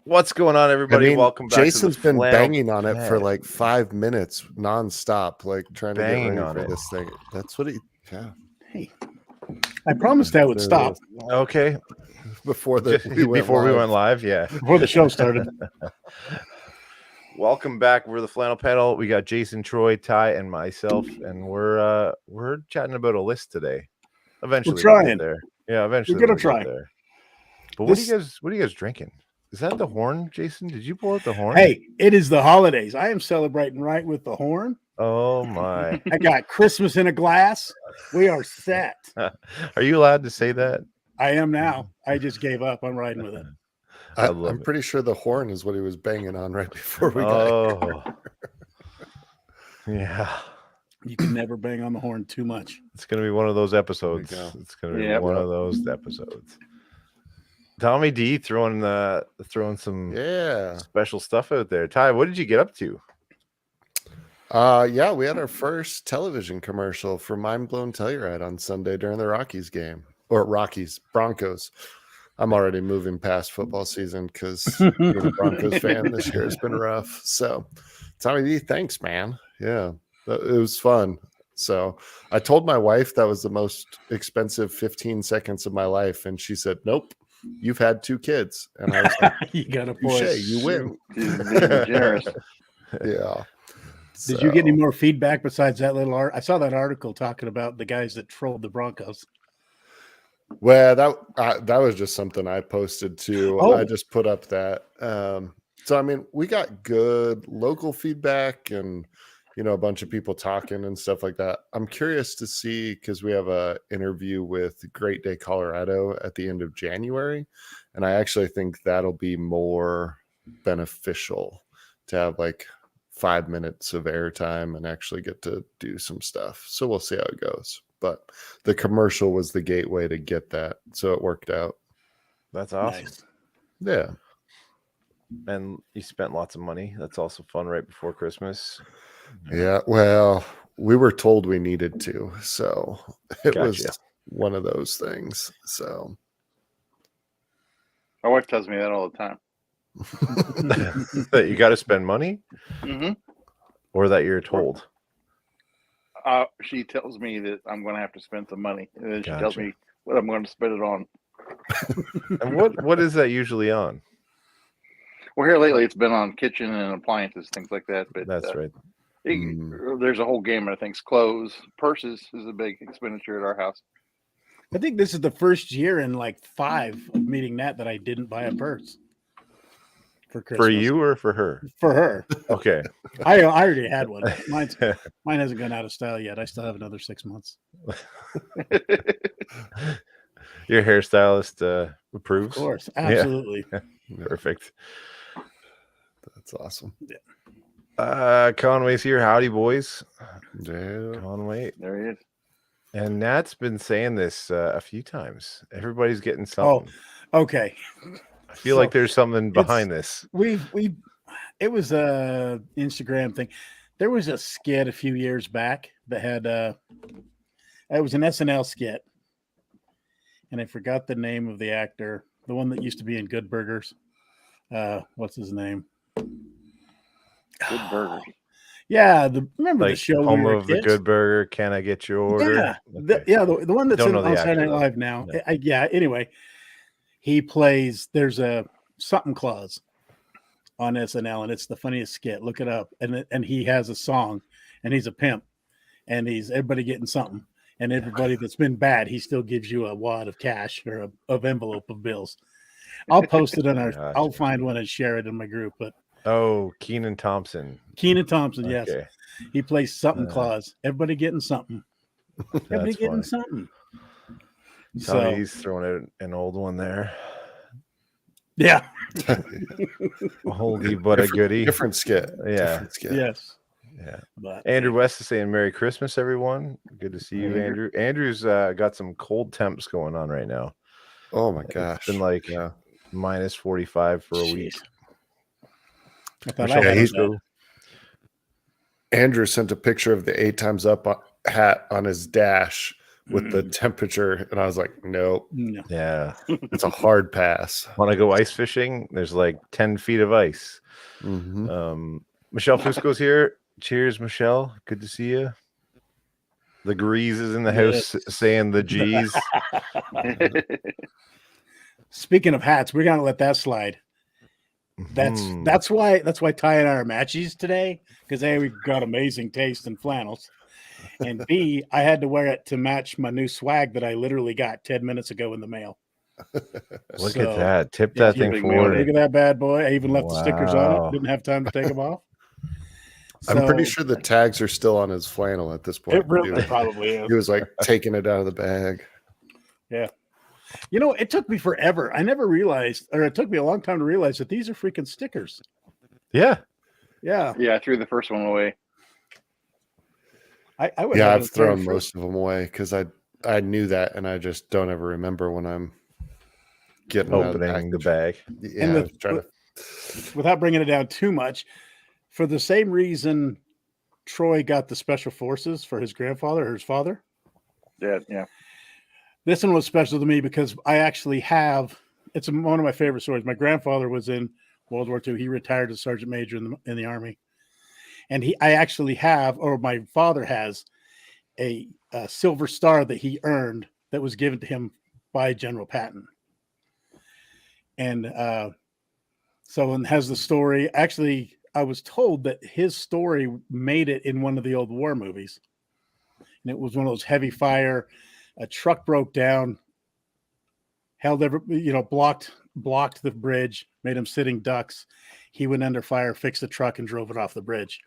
What's going on, everybody? Welcome back. Jason's to the been Flannel banging on it for like 5 minutes nonstop, like trying to get ready for this thing. That's what he. Yeah. Hey, I promised I would stop. Okay. Before we went live, yeah. Before the show started. Welcome back. We're the Flannel Panel. We got Jason, Troy, Ty, and myself, and we're chatting about a list today. Eventually, we're trying. We'll get there. Yeah, eventually we're gonna try. There. But what are you guys drinking? Is that the horn, Jason? Did you pull out the horn? Hey, it is the holidays. I am celebrating right with the horn. Oh my! I got Christmas in a glass. We are set. Are you allowed to say that? I am now. I just gave up. I'm riding with it. I'm pretty sure the horn is what he was banging on right before we got here. Yeah. You can never bang on the horn too much. It's going to be one of those episodes. It's going to be one of those episodes. Tommy D throwing some special stuff out there. Ty, what did you get up to? We had our first television commercial for Mind Blown Telluride on Sunday during the Rockies game. Or Broncos. I'm already moving past football season because being a Broncos fan this year has been rough. So, Tommy D, thanks, man. Yeah, it was fun. So I told my wife that was the most expensive 15 seconds of my life, and she said, "Nope, you've had 2 kids." And I was like, "You got a push, you win." Generous. Yeah. Did you get any more feedback besides that little art? I saw that article talking about the guys that trolled the Broncos. Well, that was just something I posted too. I just put up that. So I mean, we got good local feedback and a bunch of people talking and stuff like that. I'm curious to see because we have a interview with Great Day Colorado at the end of January, and I actually think that'll be more beneficial to have like 5 minutes of airtime and actually get to do some stuff. So we'll see how it goes. But the commercial was the gateway to get that. So it worked out. That's awesome. Nice. Yeah. And you spent lots of money. That's also fun right before Christmas. Yeah. Well, we were told we needed to. So it was one of those things. So my wife tells me that all the time. That you got to spend money? Mm-hmm. Or that you're told? She tells me that I'm going to have to spend some money, and then she tells me what I'm going to spend it on. And what is that usually on? Well, here lately it's been on kitchen and appliances, things like that. But that's right. There's a whole gamut of things. Clothes, purses is a big expenditure at our house. I think this is the first year in like 5 of meeting that I didn't buy a purse. For Christmas. For you or for her? For her. Okay. I already had one. Mine hasn't gone out of style yet. I still have another 6 months. Your hairstylist approves? Of course. Absolutely. Yeah. Perfect. That's awesome. Yeah. Conway's here. Howdy, boys. Yeah. Conway. There he is. And Nat's been saying this a few times. Everybody's getting something. Oh, okay. I feel like there's something behind this. It was a Instagram thing. There was a skit a few years back that had it was an SNL skit, and I forgot the name of the actor, the one that used to be in Good Burgers. What's his name? Good Burgers. Yeah, remember like the show Home we were of kids? The Good Burger. Can I get your order? Yeah, the one that's on Saturday Night Live now. No. Anyway, he plays. There's a something clause on SNL, and it's the funniest skit. Look it up. And he has a song, and he's a pimp, and he's everybody getting something, and everybody that's been bad, he still gives you a wad of cash or of envelope of bills. I'll post it on our. Gotcha. I'll find one and share it in my group. But Kenan Thompson. Yes, he plays something clause. Everybody getting something. Everybody getting something. So he's throwing out an old one there. Yeah. Oldie but a goodie. Different skit. Yeah. Different skit. Yes. Yeah. But Andrew West is saying Merry Christmas, everyone. Good to see you, Andrew. Andrew's got some cold temps going on right now. Oh my gosh. It's been like minus 45 for a week. I thought I had that. Andrew sent a picture of the 8 times up hat on his dash with the temperature, and I was like, nope. No. Yeah, it's a hard pass. Want to go ice fishing? There's like 10 feet of ice. Michelle Fusco's here. Cheers, Michelle. Good to see you. The Grease is in the house saying the G's. Speaking of hats, we're gonna let that slide. That's why Ty and I are matchies today, because A, we've got amazing taste in flannels, and B, I had to wear it to match my new swag that I literally got 10 minutes ago in the mail. Look at that. Tip that thing forward. Look at that bad boy. I even left the stickers on it. Didn't have time to take them off. I'm pretty sure the tags are still on his flannel at this point. It really probably is. He was like taking it out of the bag. Yeah. You know, it took me forever. I never realized, or it took me a long time to realize that these are freaking stickers. Yeah. Yeah. Yeah, I threw the first one away. I've thrown most of them away because I knew that, and I just don't ever remember when I'm getting opening the bag. Yeah, without bringing it down too much, for the same reason Troy got the special forces for his grandfather or his father. Yeah. This one was special to me because I actually have. It's one of my favorite stories. My grandfather was in World War II. He retired as sergeant major in the Army, and I actually have, or my father has, a silver star that he earned that was given to him by General Patton. And so it has the story. Actually, I was told that his story made it in one of the old war movies. And it was one of those heavy fire. A truck broke down, blocked the bridge, made him sitting ducks. He went under fire, fixed the truck, and drove it off the bridge.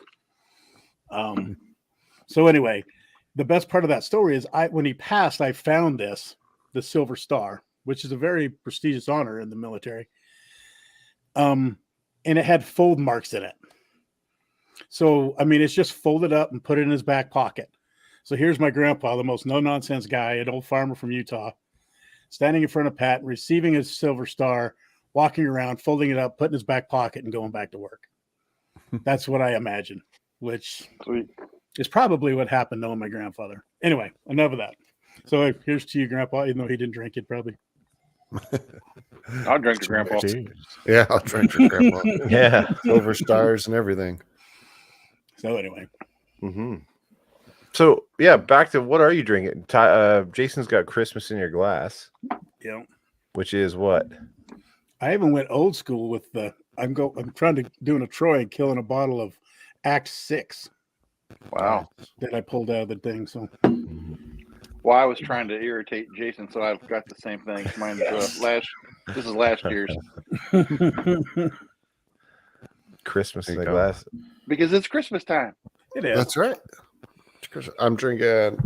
So anyway, the best part of that story is when he passed, I found the Silver Star, which is a very prestigious honor in the military. And it had fold marks in it. So, I mean, it's just folded up and put it in his back pocket. So here's my grandpa, the most no-nonsense guy, an old farmer from Utah, standing in front of Pat, receiving his Silver Star, walking around, folding it up, putting his back pocket, and going back to work. That's what I imagine, which is probably what happened knowing my grandfather. Anyway, enough of that. So here's to you, Grandpa, even though he didn't drink it, probably. I'll drink your grandpa. Yeah, I'll drink your grandpa. Yeah. Silver stars and everything. So anyway. So, yeah, back to what are you drinking? Jason's got Christmas in your glass. Yeah. Which is what? I even went old school with I'm trying to doing a Troy and killing a bottle of Act 6. Wow. That I pulled out of the thing. So. Well, I was trying to irritate Jason, so I've got the same thing. Mine this is last year's. Christmas in the glass. Because it's Christmas time. It is. That's right. I'm drinking.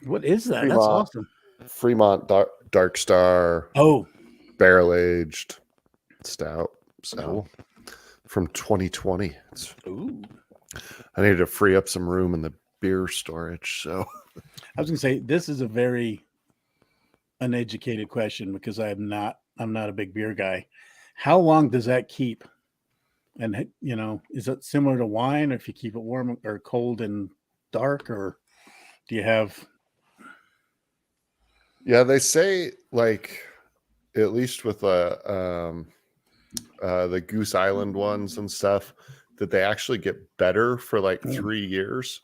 What is that? Fremont, that's awesome. Fremont Dark Star. Oh. Barrel aged stout. So from 2020. Ooh. I needed to free up some room in the beer storage. So I was gonna say this is a very uneducated question because I'm not a big beer guy. How long does that keep? And is it similar to wine, or if you keep it warm or cold and dark, or do you have? Yeah, they say like at least with the Goose Island ones and stuff that they actually get better for like 3 years.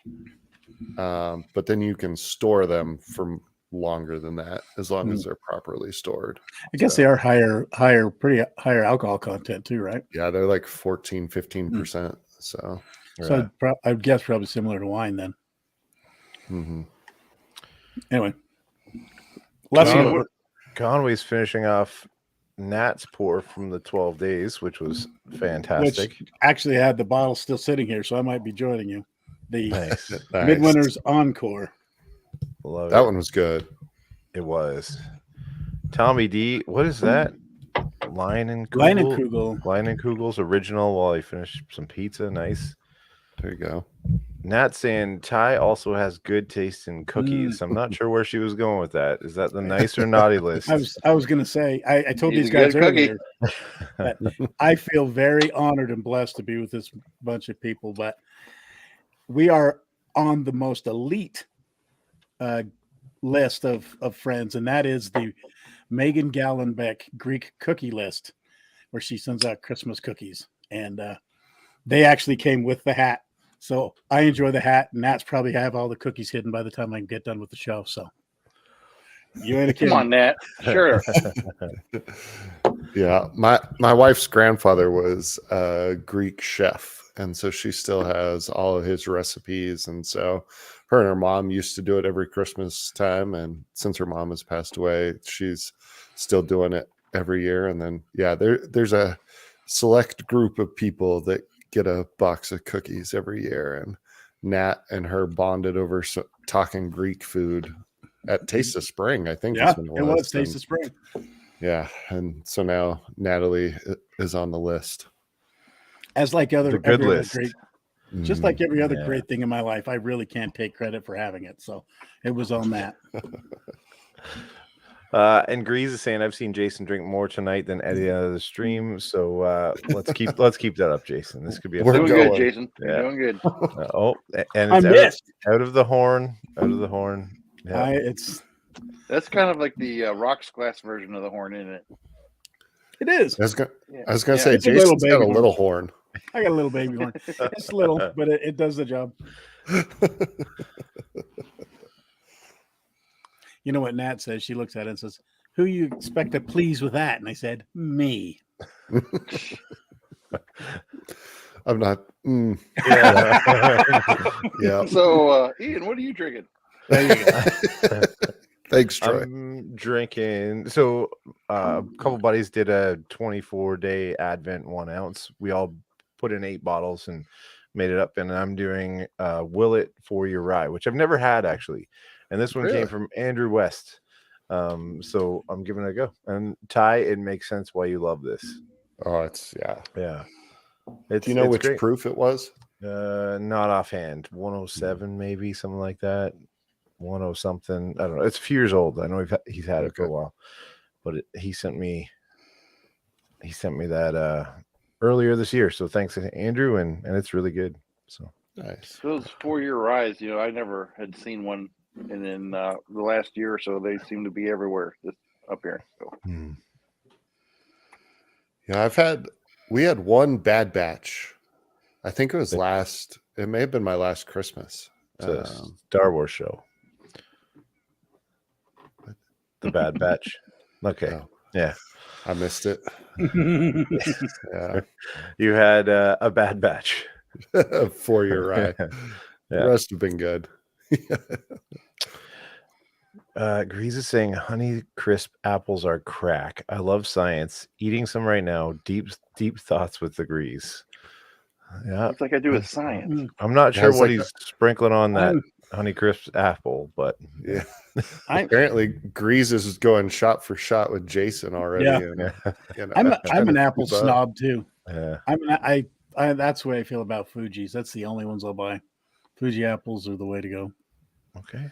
But then you can store them for longer than that as long as they're properly stored. I guess they are pretty higher alcohol content too, right? Yeah, they're like 15%. So I guess probably similar to wine then. Anyway, Conway's finishing off Nat's pour from the 12 days, which was fantastic. Which actually had the bottle still sitting here, so I might be joining you. The nice. Midwinter's Encore. Love that one was good. It was. Tommy D, what is that? Leinenkugel's original while he finished some pizza. Nice. There you go. Nat saying Ty also has good taste in cookies. I'm not sure where she was going with that. Is that the nice or naughty list? I was gonna say I told these guys earlier that I feel very honored and blessed to be with this bunch of people, but we are on the most elite list of friends, and that is the Megan Gallenbeck Greek cookie list, where she sends out Christmas cookies, and they actually came with the hat. So I enjoy the hat, and that's probably have all the cookies hidden by the time I can get done with the show. So you ain't a kid. Come on, Nat. Sure. Yeah, my wife's grandfather was a Greek chef, and so she still has all of his recipes. And so her and her mom used to do it every Christmas time, and since her mom has passed away, she's still doing it every year. And then there's a select group of people that get a box of cookies every year, and Nat and her bonded over talking Greek food at Taste of Spring, I think. Yeah, it was Taste of Spring. Yeah, and so now Natalie is on the list. As like every good other list. great, just like every other Yeah. great thing in my life, I really can't take credit for having it. So it was on that. And Grease is saying, I've seen Jason drink more tonight than Eddie out of the stream. So let's keep that up, Jason. This could be a We're fun Doing going. good, Jason. Yeah. You're doing good. And I it's missed. out of the horn. Yeah. It's That's kind of like the rocks glass version of the horn, isn't it? It is. I was gonna Yeah. say It's a little Jason's got a baby little horn. I got a little baby horn. It's little, but it does the job. You know what Nat says? She looks at it and says, "Who you expect to please with that?" And I said, "Me." I'm not. Yeah. Yeah. So, Ian, what are you drinking? There you go. Thanks, Troy. I'm drinking. So a couple buddies did a 24-day Advent 1 ounce. We all put in 8 bottles and made it up. And I'm doing Willet 4-year rye, which I've never had actually. And this one Really? came from Andrew West. So I'm giving it a go. And Ty, it makes sense why you love this. Oh, it's Yeah. Do you know it's which great. proof it was? Not offhand. 107 maybe, something like that. 10 something. I don't know. It's a few years old. I know he's had it for a while, but he sent me that earlier this year. So thanks to Andrew, and it's really good. So Nice. Those 4-year ryes, I never had seen one, and in the last year or so, they seem to be everywhere up here. So. Yeah, we had one bad batch. I think it was it may have been my last Christmas. it's a Star Wars show. The Bad Batch. Okay. Oh. Yeah. I missed it. Yeah. You had a bad batch. 4-year rye. Yeah. The rest have been good. Grease is saying Honey Crisp apples are crack. I love science. Eating some right now. Deep thoughts with the Grease. Yeah. What's that got to do with science? I'm not sure That's what like he's sprinkling on that Honey Crisp apple, but Yeah. Apparently Grease is going shot for shot with Jason already. Yeah. And, I'm an apple keep up. snob too. yeah. I that's the way I feel about Fuji's. That's the only ones I'll buy. Fuji apples are the way to go. Okay.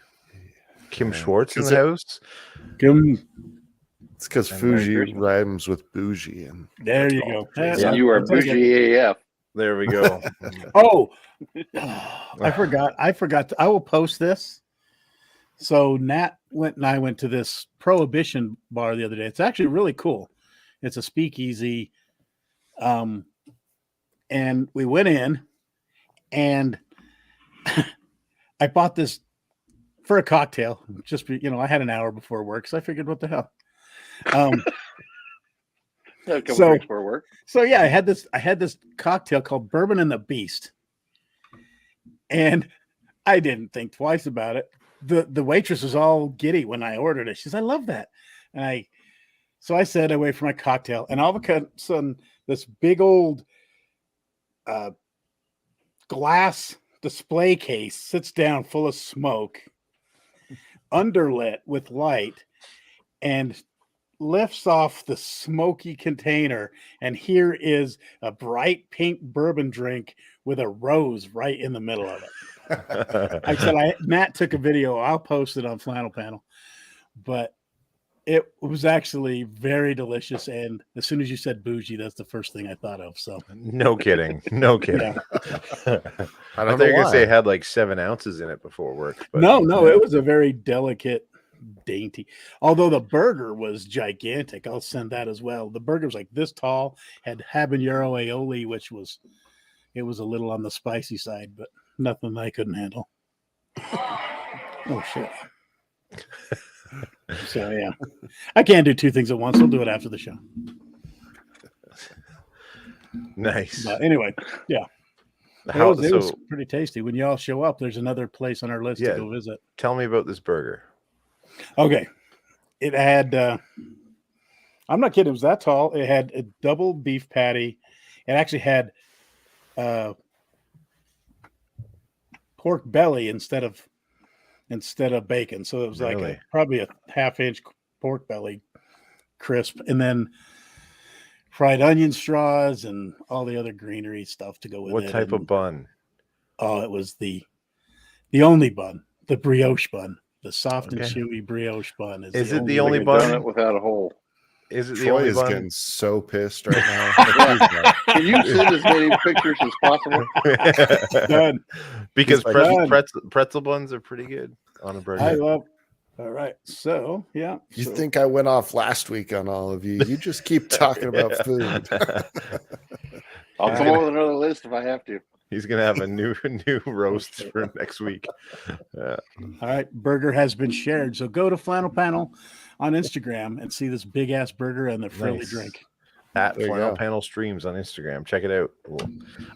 Kim Yeah. Schwartz in 'Cause the house. Give 'em- It's because And Merry Fuji Christmas. rhymes with bougie. And there you go. And you are bougie AF. There we go. Oh, I forgot. I will post this. So Nat and I went to this Prohibition bar the other day. It's actually really cool. It's a speakeasy. And we went in, and I bought this for a cocktail. I had an hour before work, so I figured, what the hell. A couple So- drinks for work. So yeah, I had this cocktail called Bourbon and the Beast, and I didn't think twice about it. The waitress was all giddy when I ordered it. She says, "I love that," and so I said, "I wait for my cocktail," and all of a sudden, this big old glass display case sits down full of smoke, underlit with light, and lifts off the smoky container, and here is a bright pink bourbon drink with a rose right in the middle of it. I said, Matt took a video. I'll post it on Flannel Panel, but it was actually very delicious. And as soon as you said bougie, that's the first thing I thought of. So No kidding. No kidding. I I don't thought you were know gonna say why. it had like 7 ounces in it before work. But no, it was a very delicate dainty. Although the burger was gigantic. I'll send that as well. The burger was like this tall, had habanero aioli, which was a little on the spicy side, but nothing I couldn't handle. Oh shit. So yeah. I can't do two things at once. I'll do it after the show. Nice. But anyway, yeah. It was pretty tasty. When y'all show up, there's another place on our list to go visit. Tell me about this burger. Okay. It had, I'm not kidding, it was that tall. It had a double beef patty. It actually had pork belly instead of bacon. So it was like probably a half-inch pork belly crisp. And then fried onion straws and all the other greenery stuff to go with it. What type of bun? Oh, it was the only bun, the brioche bun. The soft and chewy brioche bun is it the only bun without a hole? Is it the Troy only is bun? getting so pissed right now. Can you send as many pictures as possible? Done. Because pretzel buns are pretty good on a burger. I love. All right, so yeah. You think I went off last week on all of you? You just keep talking about food. I'll come up with another list if I have to. He's gonna have a new roast for next week. All right, burger has been shared. So go to Flannel Panel on Instagram and see this big ass burger and the frilly drink. At Flannel Panel Streams on Instagram. Check it out.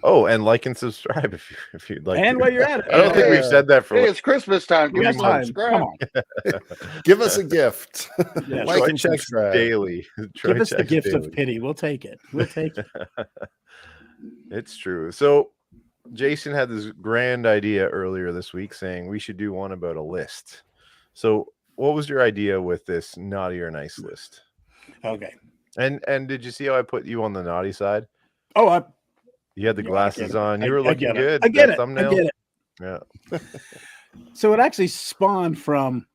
Oh, and like and subscribe if you'd like. And while you're at it, I don't think we've said that for. Hey, it's Christmas time. Give us time. Come on. Give us a gift. Yeah, like and subscribe daily. Give us the gift of pity. We'll take it. We'll take it. It's true. So Jason had this grand idea earlier this week saying we should do one about a list. So what was your idea with this naughty or nice list? Okay. And did you see how I put you on the naughty side? Oh, you had the glasses on. You were looking good. I get it. Thumbnail. I get it. Yeah. So it actually spawned from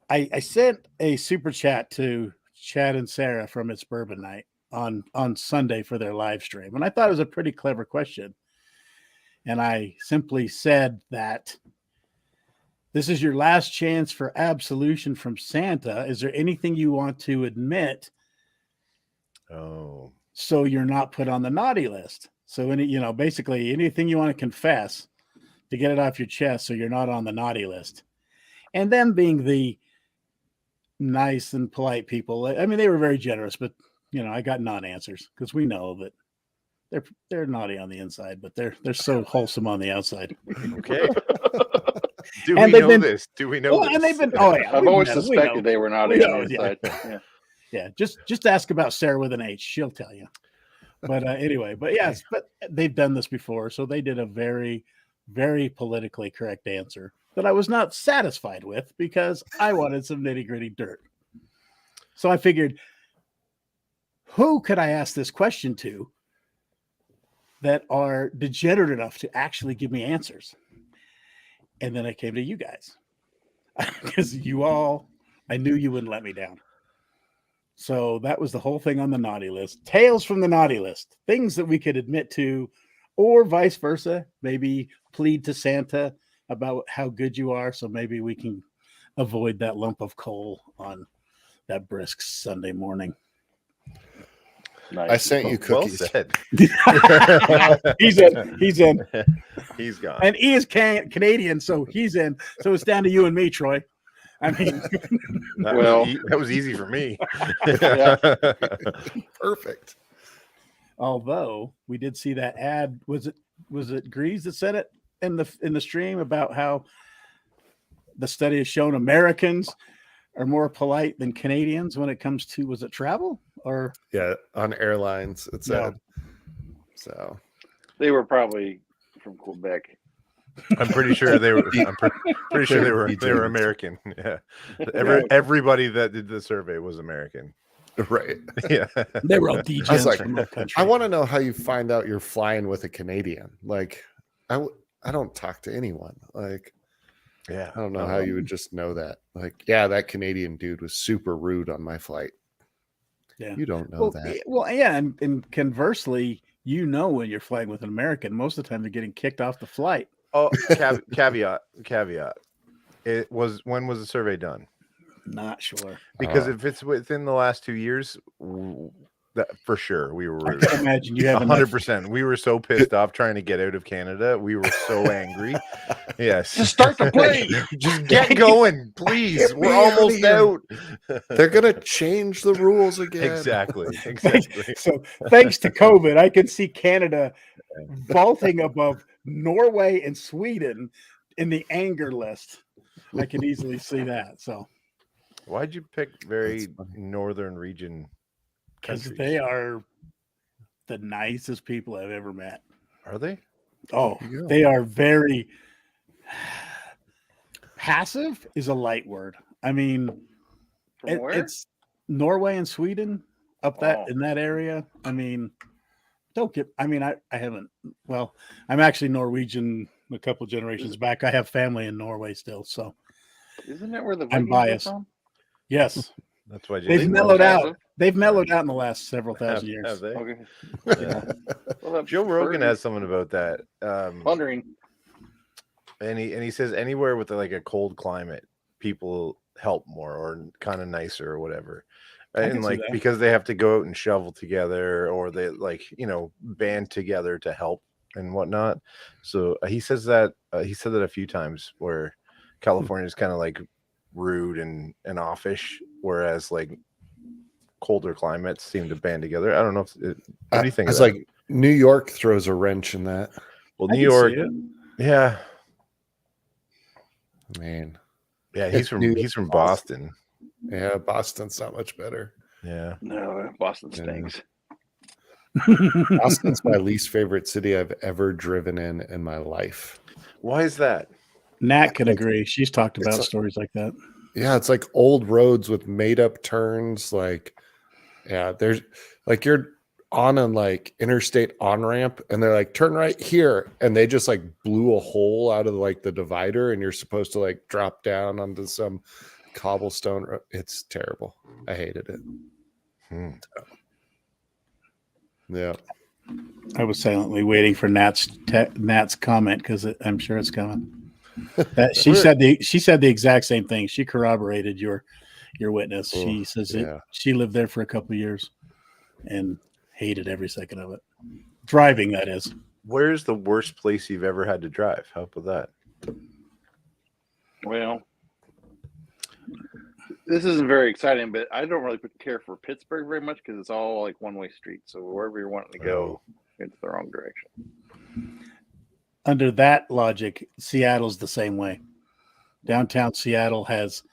I sent a super chat to Chad and Sarah from It's Bourbon Night on Sunday for their live stream. And I thought it was a pretty clever question. And I simply said that this is your last chance for absolution from Santa. Is there anything you want to admit? Oh, so you're not put on the naughty list. So basically anything you want to confess to get it off your chest, so you're not on the naughty list. And them being the nice and polite people, I mean, they were very generous, but I got non-answers because we know that they're naughty on the inside, but they're so wholesome on the outside. Okay. Do we know this? Do we know this? And they've been. Oh yeah, I've always suspected they were naughty on the inside. Yeah. Yeah, just ask about Sarah with an H. She'll tell you. But anyway, but they've done this before. So they did a very, very politically correct answer that I was not satisfied with because I wanted some nitty gritty dirt. So I figured, who could I ask this question to that are degenerate enough to actually give me answers? And then I came to you guys because I knew you wouldn't let me down. So that was the whole thing on the naughty list. Tales from the naughty list. Things that we could admit to, or vice versa. Maybe plead to Santa about how good you are. So maybe we can avoid that lump of coal on that brisk Sunday morning. Nice. I sent you cookies. Well said. He's in. He's gone. And he is Canadian, so he's in. So it's down to you and me, Troy. I mean, that was easy for me. Perfect. Although we did see that ad, was it Grease that said it in the stream about how the study has shown Americans are more polite than Canadians when it comes to, was it travel or? Yeah, on airlines it said. So they were probably from Quebec. I'm pretty sure they were. I'm pretty sure they were American. Yeah, everybody that did the survey was American. Right. Yeah, they were all DJs. I was like, from the country. I want to know how you find out you're flying with a Canadian. Like, I don't talk to anyone. Like, yeah, I don't know how you would just know that. Like, yeah, that Canadian dude was super rude on my flight. Yeah, you don't know that. Well, yeah, and conversely, when you're flying with an American, most of the time they're getting kicked off the flight. Oh, caveat. It was, when was the survey done? Not sure. Because if it's within the last 2 years, that for sure we were I rude. can imagine you have 100%. We were so pissed off trying to get out of Canada. We were so angry. Yes. Just start the plane. Just get going, please. Get We're me outta almost here. out. They're gonna change the rules again. Exactly. So thanks to COVID, I can see Canada vaulting above Norway and Sweden in the anger list. I can easily see that. So Why'd you pick very northern region? because Countries? they are the nicest people I've ever met. Are they? Oh, There you go. they are very passive is a light word. I mean, From where? it's Norway and Sweden up that Oh. in that area. I mean, I haven't. Well, I'm actually Norwegian a couple generations back. I have family in Norway still, so Isn't that where the I'm Vikings were biased. from? Yes, That's why they've Jason mellowed loves out. They've mellowed out in the last several it. thousand years. Have they? Okay. Yeah. Well, that Joe Rogan Purdy- has something about that. wondering. And he says anywhere with like a cold climate, people help more or kind of nicer or whatever. I can And see like that. because they have to go out and shovel together or they like, band together to help and whatnot. So he says that he said that a few times where California is kind of like rude and offish, whereas like colder climates seem to band together. I don't know if what do you think? It's of that? like New York throws a wrench in that. Well, I New can see York, it. yeah. Man. Yeah, he's from New he's from York. Boston. Yeah, Boston's not much better. Yeah. No, Boston Yeah. stinks. Boston's my least favorite city I've ever driven in my life. Why is that? Nat can agree. She's talked about It's- stories like that. Yeah, it's like old roads with made up turns. Like, yeah, there's like you're on a like interstate on ramp and they're like, turn right here. And they just like blew a hole out of like the divider and you're supposed to like drop down onto some cobblestone. It's terrible. I hated it. Yeah. I was silently waiting for Nat's comment because I'm sure it's coming. She said the exact same thing. She corroborated your witness. She says she lived there for a couple of years and hated every second of it. Driving, that is. Where's the worst place you've ever had to drive? How about that? Well, this isn't very exciting, but I don't really care for Pittsburgh very much because it's all like one-way streets. So wherever you're wanting to go, it's the wrong direction. Under that logic, Seattle's the same way. Downtown Seattle has,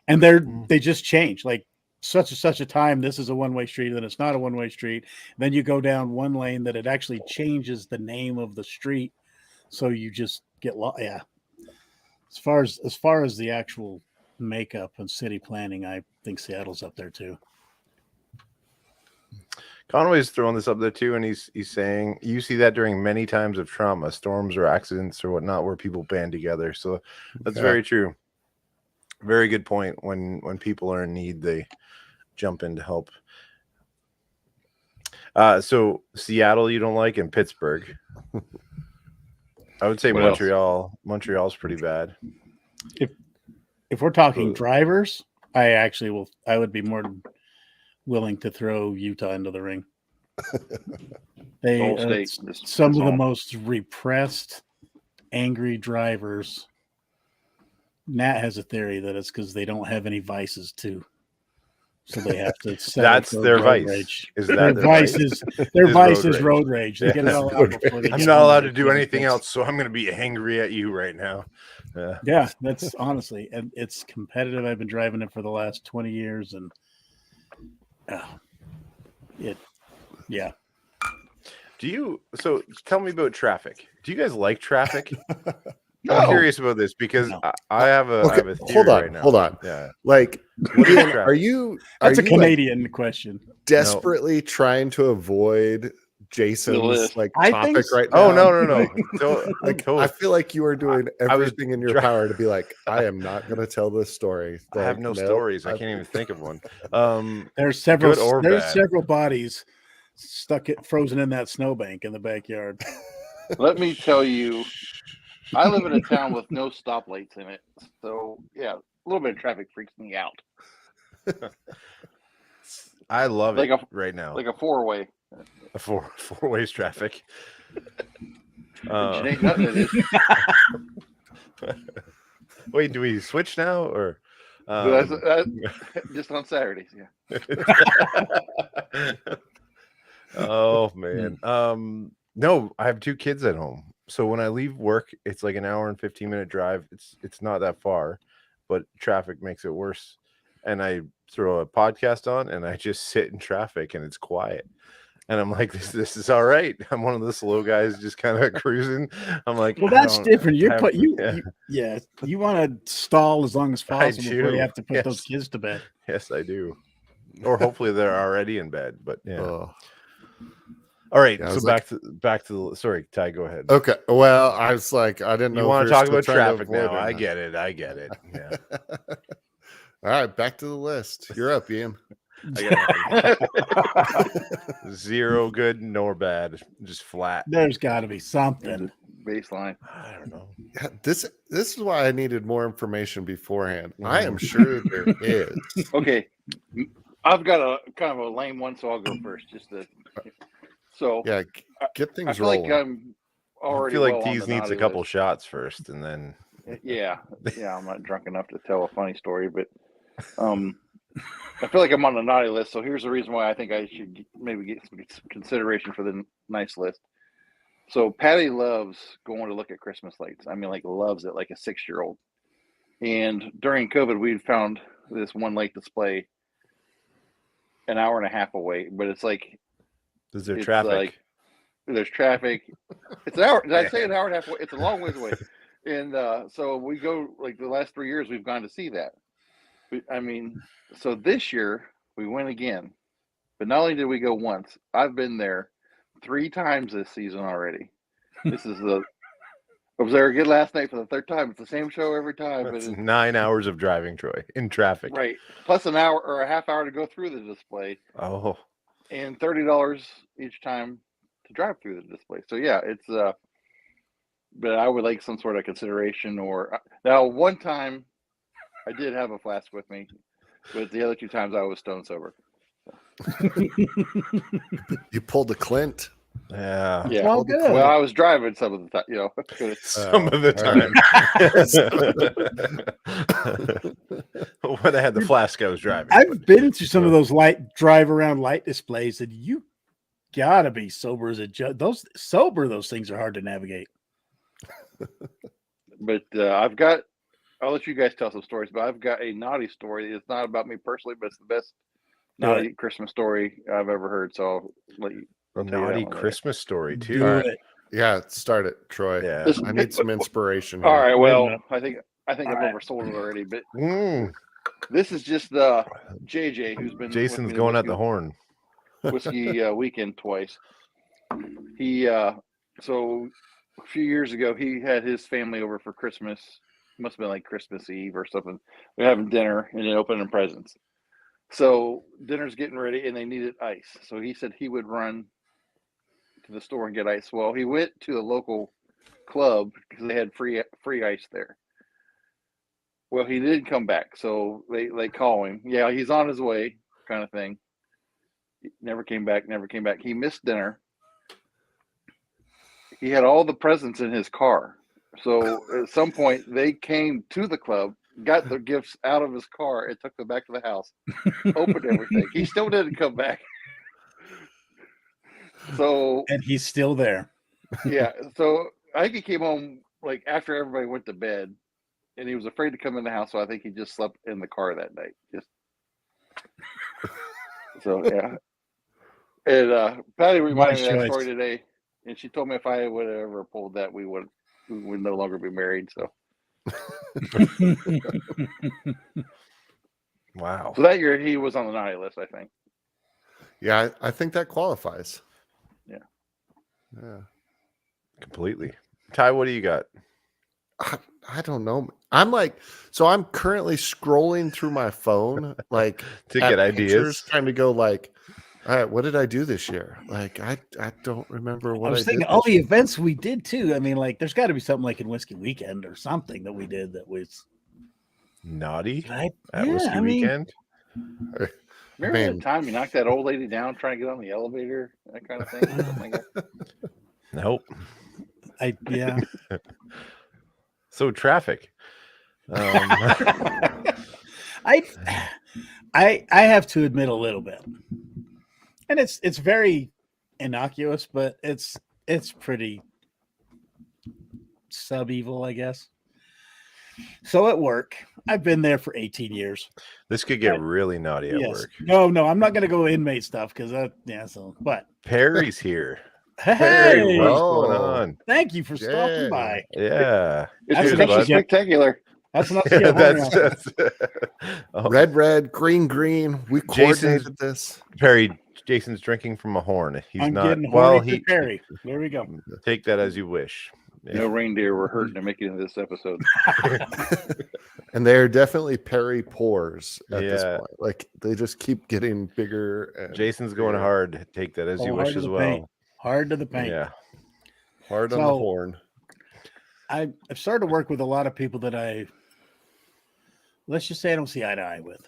and they just change. Like such a time, this is a one-way street, then it's not a one-way street. Then you go down one lane that it actually changes the name of the street, so you just get lost. Yeah. As far as the actual makeup and city planning, I think Seattle's up there too. Conway's throwing this up there too, and he's saying you see that during many times of trauma, storms or accidents or whatnot, where people band together. So that's very true. Very good point. When people are in need, they jump in to help. So Seattle you don't like, and Pittsburgh. I would say What Montreal. Montreal's pretty bad. If we're talking drivers, I would be more than willing to throw Utah into the ring. They Whole are state, just- some that's of the all. most repressed, angry drivers. Nat has a theory that it's because they don't have any vices too, so they have to. That's their vice. Rage. Is Their that vice is their Is vice road is road rage. They Yeah. get it all out before they I'm get not home. allowed to do anything else, so I'm going to be angry at you right now. Yeah, that's honestly, and it's competitive. I've been driving it for the last 20 years, and yeah. So tell me about traffic. Do you guys like traffic? No. I'm curious about this because No. I have a theory right now. Hold on. Yeah. Like, What is Ian, traffic? are you That's a like, Canadian question. desperately trying to avoid Jason's list. like I topic think so. right now? Oh no. Like, Totally. I feel like you are doing I was everything in your power to be like, I am not going to tell this story. I have Like, no nope, stories. I I've- can't even think of one. There's Good or bad. several bodies frozen in that snowbank in the backyard. Let me tell you, I live in a town with no stoplights in it. So, yeah, little bit of traffic freaks me out. I love Like it right now. Like a 4-way. A four ways traffic. It ain't nothing, it is. Wait, do we switch now or Just on Saturdays? Yeah. Oh man. No, I have 2 kids at home. So when I leave work, it's like an hour and 15-minute drive. It's not that far, but traffic makes it worse. And I throw a podcast on and I just sit in traffic and it's quiet. And I'm like, this is all right. I'm one of the slow guys just kind of cruising. I'm like, well, that's different. You want to stall as long as possible before you have to put those kids to bed. Yes, I do. Or hopefully they're already in bed. But yeah. All right. So back to the sorry, Ty, go ahead. Okay. Well, I was like, I didn't know. You want to talk about traffic now? I get it. Yeah. All right, back to the list. You're up, Ian. Zero good nor bad, just flat. There's got to be something baseline. I don't know. Yeah, this is why I needed more information beforehand. I am sure there is. Okay, I've got a kind of a lame one, so I'll go first. Yeah, get things I feel rolling. like I'm already. I feel like Tease needs a couple shots first, and then. Yeah, I'm not drunk enough to tell a funny story, but I feel like I'm on the naughty list. So here's the reason why I think I should maybe get some consideration for the nice list. So Patty loves going to look at Christmas lights. I mean, like loves it, like a 6-year-old. And during COVID, we found this one light display an hour and a half away, but it's like. Is there traffic? Like, there's traffic. It's an hour. Did I say an hour and a half away? It's a long ways away. And so we go, like the last 3 years, we've gone to see that. I mean, so this year we went again. But not only did we go once, I've been there 3 times this season already. I was there again last night for the 3rd time. It's the same show every time. But it's 9 hours of driving, Troy, in traffic. Right. Plus an hour or a half hour to go through the display. Oh. And $30 each time to drive through the display. So yeah, it's but I would like some sort of consideration. Or now, one time I did have a flask with me, but the other 2 times I was stone sober. You pulled the Clint. Yeah. Well, good. Well, I was driving some of the time, Some of the time. When I had the flask, I was driving. I've been to some of those drive around light displays, and you gotta be sober as a judge. Those things are hard to navigate. But I'll let you guys tell some stories, but I've got a naughty story. It's not about me personally, but it's the best naughty Christmas story I've ever heard. So I'll let you. A naughty Christmas story too. All right. Yeah, start it, Troy. Yeah. I need some inspiration here. All right. Well, I think I've oversold it already, but this is just JJ, who's been. Jason's going at the horn. Whiskey weekend twice. He so a few years ago he had his family over for Christmas. Must have been like Christmas Eve or something. We're having dinner and then opening presents. So dinner's getting ready and they needed ice. So he said he would run to the store and get ice. Well, he went to the local club because they had free ice there. Well, he didn't come back. So they call him. Yeah, he's on his way, kind of thing. Never came back. He missed dinner. He had all the presents in his car. So at some point they came to the club, got the gifts out of his car and took them back to the house, opened everything. He still didn't come back. And he's still there. Yeah. So I think he came home like after everybody went to bed and he was afraid to come in the house. So I think he just slept in the car that night. So yeah. And Patty reminded me of that story today. And she told me if I would have ever pulled that, we would no longer be married. So, wow. So that year he was on the naughty list, I think. Yeah, I think that qualifies. Yeah. Completely. Ty, what do you got? I don't know. I'm currently scrolling through my phone, like to get ideas, trying to go like, all right, what did I do this year? Like, I don't remember what I was thinking. All the events we did too. I mean, like, there's got to be something like in Whiskey Weekend or something that we did that was. Naughty I at Whiskey Weekend. Remember the time you knocked that old lady down trying to get on the elevator, that kind of thing? Something like that? Nope. Yeah. So traffic. I have to admit a little bit, and it's very innocuous, but it's pretty sub-evil, I guess. So at work, I've been there for 18 years. This could get really naughty at work. No, I'm not going to go inmate stuff because but Perry's here. hey, Perry, what's going on? Thank you for stopping by. Yeah, it's spectacular. That's not red, green. We coordinated this. Perry, Jason's drinking from a horn. I'm getting horny for Perry. There we go. Take that as you wish. Yeah. No reindeer were hurting to make it into this episode. And they're definitely Perry pores at this point. Like they just keep getting bigger. Jason's going hard. Take that as you wish as well. Paint. Hard to the paint. Yeah. Hard on the horn. I've started to work with a lot of people that let's just say I don't see eye to eye with.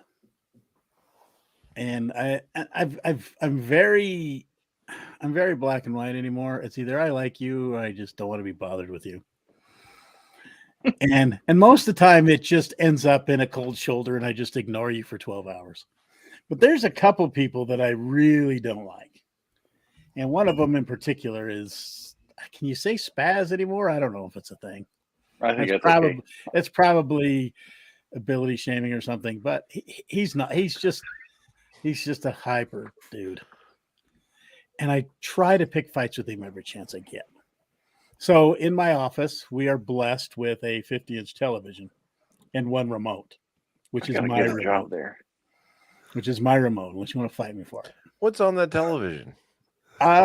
And I'm very black and white anymore. It's either I like you or I just don't want to be bothered with you. and most of the time it just ends up in a cold shoulder and I just ignore you for 12 hours. But there's a couple people that I really don't like. And one of them in particular is, can you say spaz anymore? I don't know if it's a thing. I think it's probably ability shaming or something, but he's not. He's just a hyper dude. And I try to pick fights with him every chance I get. So in my office, we are blessed with a 50-inch television and one remote, which is my remote. Which is my remote, unless you want to fight me for it. What's on that television?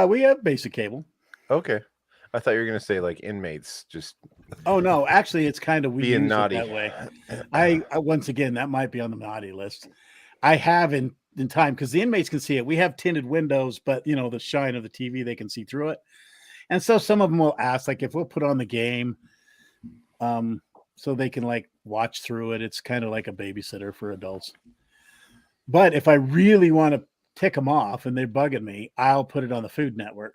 We have basic cable. Okay. I thought you were going to say like inmates just. Oh, no. Actually, it's kind of being naughty that way. I once again, that might be on the naughty list. I have in time because the inmates can see it. We have tinted windows, but the shine of the TV, they can see through it. And so some of them will ask, like, if we'll put on the game, so they can like watch through it. It's kind of like a babysitter for adults. But if I really want to tick them off and they're bugging me, I'll put it on the Food Network.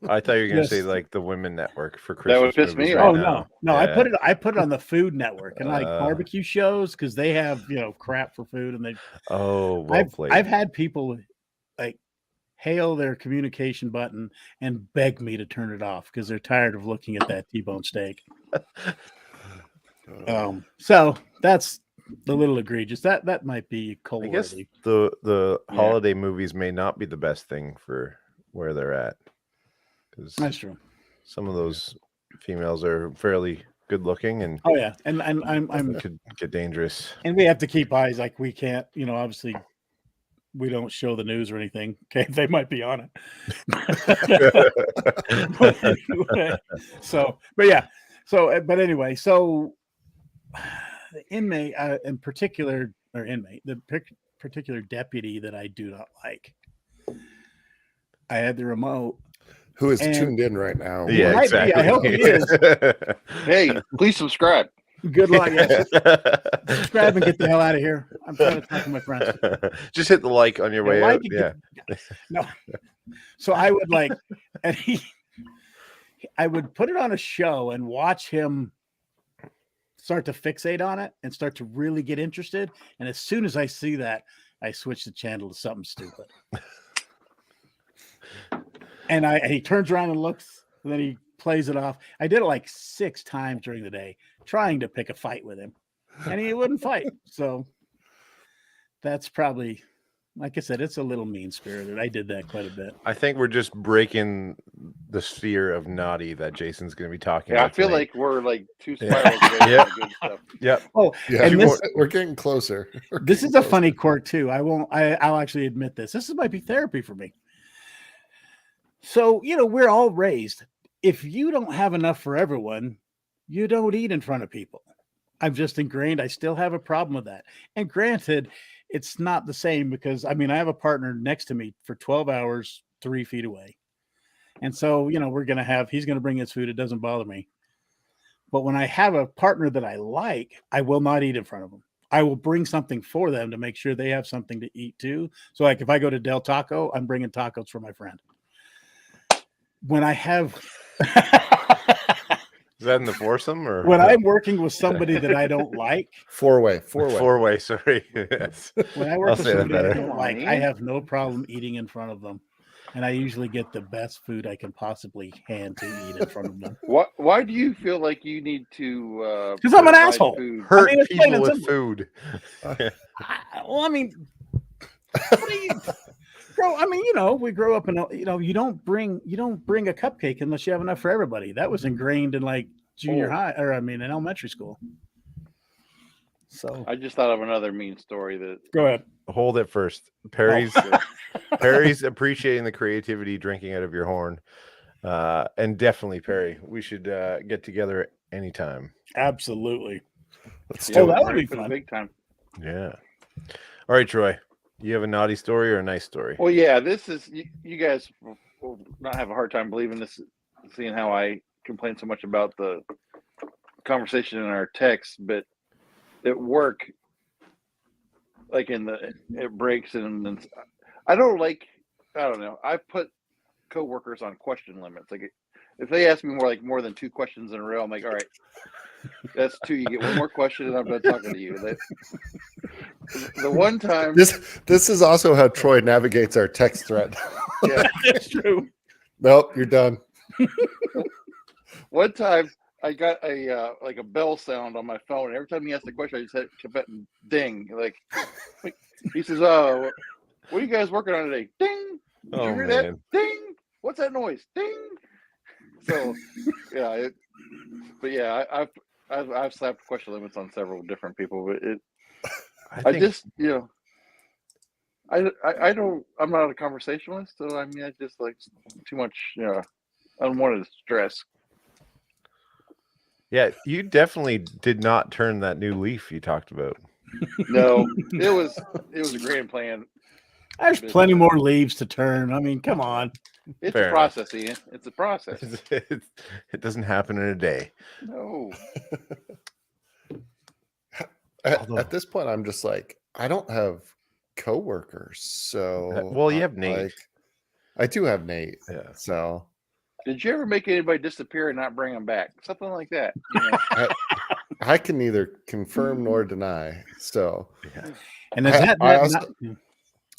I thought you were going to say like the Women Network for Christmas. That would piss me off. No. Yeah. I put it on the Food Network and like barbecue shows because they have crap for food and they. Oh, well played. I've had people like hail their communication button and beg me to turn it off because they're tired of looking at that T-bone steak. So that's a little egregious. That might be cold. I guess the holiday movies may not be the best thing for where they're at. That's true. Some of those females are fairly good looking, and and I'm could get dangerous. And we have to keep eyes. Like we can't, obviously, we don't show the news or anything. Okay, they might be on it. But anyway, so the inmate in particular, the particular deputy that I do not like. I had the remote. Who is tuned in right now? Yeah, exactly. I hope he is. Hey, please subscribe. Good luck. Yes. Subscribe and get the hell out of here. I'm trying to talk to my friends. Just hit the like on your way out. No. So I would I would put it on a show and watch him start to fixate on it and start to really get interested. And as soon as I see that, I switch the channel to something stupid. And he turns around and looks, and then he plays it off. I did it like 6 times during the day, trying to pick a fight with him, and he wouldn't fight. So that's probably, like I said, it's a little mean-spirited. I did that quite a bit. I think we're just breaking the sphere of naughty that Jason's going to be talking about. I feel tonight. Like we're like 2 spirals away from good stuff. Yeah. Oh, yeah. And we're getting closer. This is a funny quirk too. I'll actually admit this. This might be therapy for me. So, we're all raised. If you don't have enough for everyone, you don't eat in front of people. I'm just ingrained. I still have a problem with that. And granted, it's not the same because, I have a partner next to me for 12 hours, 3 feet away. And so, he's going to bring his food. It doesn't bother me. But when I have a partner that I like, I will not eat in front of them. I will bring something for them to make sure they have something to eat too. So like if I go to Del Taco, I'm bringing tacos for my friend. When I have Is that in the foursome or when I'm working with somebody that I don't like, Four-way. four-way? Sorry. Yes. when I I'll work with say that somebody I better. don't like, I have no problem eating in front of them. And I usually get the best food I can possibly hand to eat in front of them. Why do you feel like you need to? Because I'm an provide asshole. food? Hurt it's plain people and with simple. food. Well, I mean, we grow up in you don't bring a cupcake unless you have enough for everybody. That was ingrained in like junior high, or in elementary school. So I just thought of another mean story that. Go ahead. Hold it first. Perry's appreciating the creativity drinking out of your horn. And definitely, Perry, we should get together anytime. Absolutely. Let's Oh, do that it. would be for the fun. big time. Yeah. All right, Troy. You have a naughty story or a nice story? Well, yeah, this is you guys will not have a hard time believing this, seeing how I complain so much about the conversation in our text, but at work, like it breaks and I don't know. I put coworkers on question limits. Like if they ask me more than 2 questions in a row, I'm like, all right, that's 2. You get one more question, and I'm done talking to you. The one time, This is also how Troy navigates our text thread. yeah, It's true. Nope, you're done. one time I got a bell sound on my phone. And every time he asked the question, I just kept hitting ding. Like he says, "Oh, what are you guys working on today?" Ding. Did you hear that? Ding. What's that noise? Ding. So, yeah, I've slapped question limits on several different people, but I don't. I'm not a conversationalist, so I mean, I just like too much. Unwanted stress. Yeah, you definitely did not turn that new leaf you talked about. No, it was a grand plan. There's plenty more leaves to turn. I mean, come on. It's Fair a process, Ian. It's a process. It doesn't happen in a day. No. At this point, I'm just like, I don't have coworkers, so Well, you have Nate. I do have Nate. Yeah. So Did you ever make anybody disappear and not bring them back? Something like that. I can neither confirm nor deny. So, Yeah. And is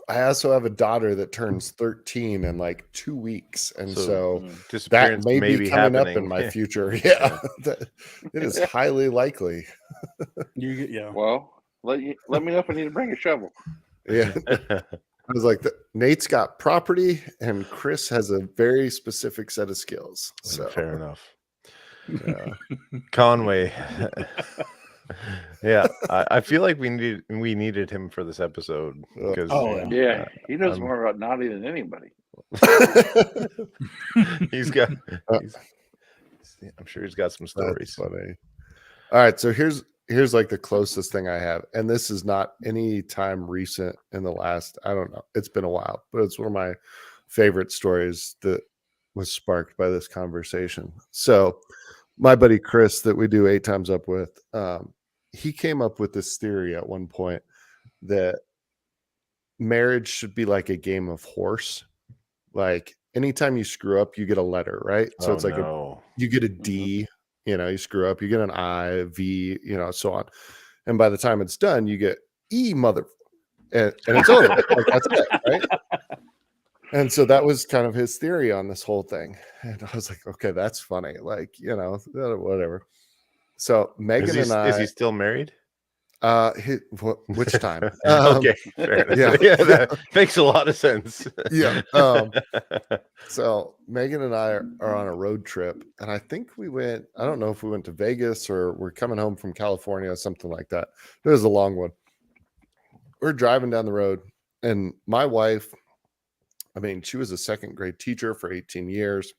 I also have a daughter that turns 13 in like 2 weeks, and so that disappearance may be coming happening. up in my future. Yeah, it is highly likely. Well, let me know if I need to bring a shovel. Yeah. I was like, Nate's got property, and Chris has a very specific set of skills. So fair enough. Conway. Yeah, I feel like we needed him for this episode because he knows more about naughty than anybody. I'm sure he's got some stories. That's funny. All right, so here's like the closest thing I have, and this is not any time recent in the last, I don't know, it's been a while, but it's one of my favorite stories that was sparked by this conversation. So my buddy Chris that we do 8 Times Up with, he came up with this theory at one point that marriage should be like a game of horse. Like anytime you screw up, you get a letter, right? So it's like you get a D, you screw up, you get an I, V, so on. And by the time it's done, you get E mother, and it's over. Like, that's it, right? And so that was kind of his theory on this whole thing. And I was like, okay, that's funny. Like, whatever. So Megan and I, is he still married? Which time? Okay, fair enough. Yeah, that makes a lot of sense. Yeah. So Megan and I are on a road trip, and I think I don't know if we went to Vegas or we're coming home from California, something like that. It was a long one. We're driving down the road, and my wife, I mean, she was a 2nd grade teacher for 18 years.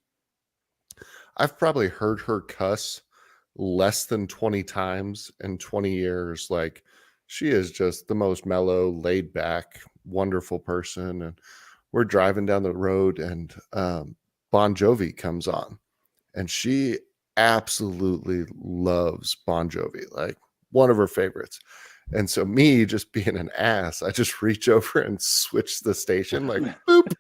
I've probably heard her cuss less than 20 times in 20 years. Like, she is just the most mellow, laid back, wonderful person. And we're driving down the road, and Bon Jovi comes on, and she absolutely loves Bon Jovi, like one of her favorites. And so me just being an ass, I just reach over and switch the station, like boop.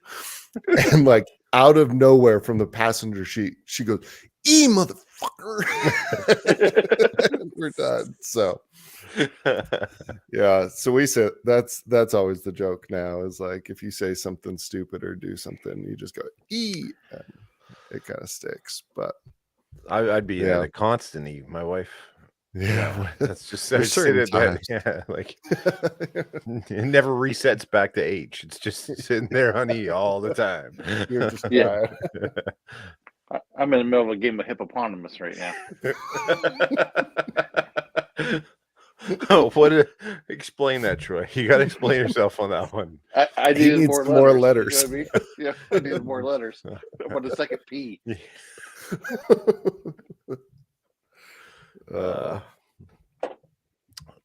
And like out of nowhere from the passenger seat, she goes, "E motherfucker." We're done. So yeah. So we said that's always the joke now, is like if you say something stupid or do something, you just go E, and it kind of sticks. But I'd be Yeah. at a constant E. My wife. yeah, That's just there's sit certain at that. times. Yeah, like it never resets back to H. It's just sitting there on E all the time. You're just Yeah. tired. I'm in the middle of a game of hippopotamus right now. Oh, explain that, Troy. You got to explain yourself on that one. I He needed needs more more letters. letters. You know what I mean? Yeah, I needed more letters. I want a second P.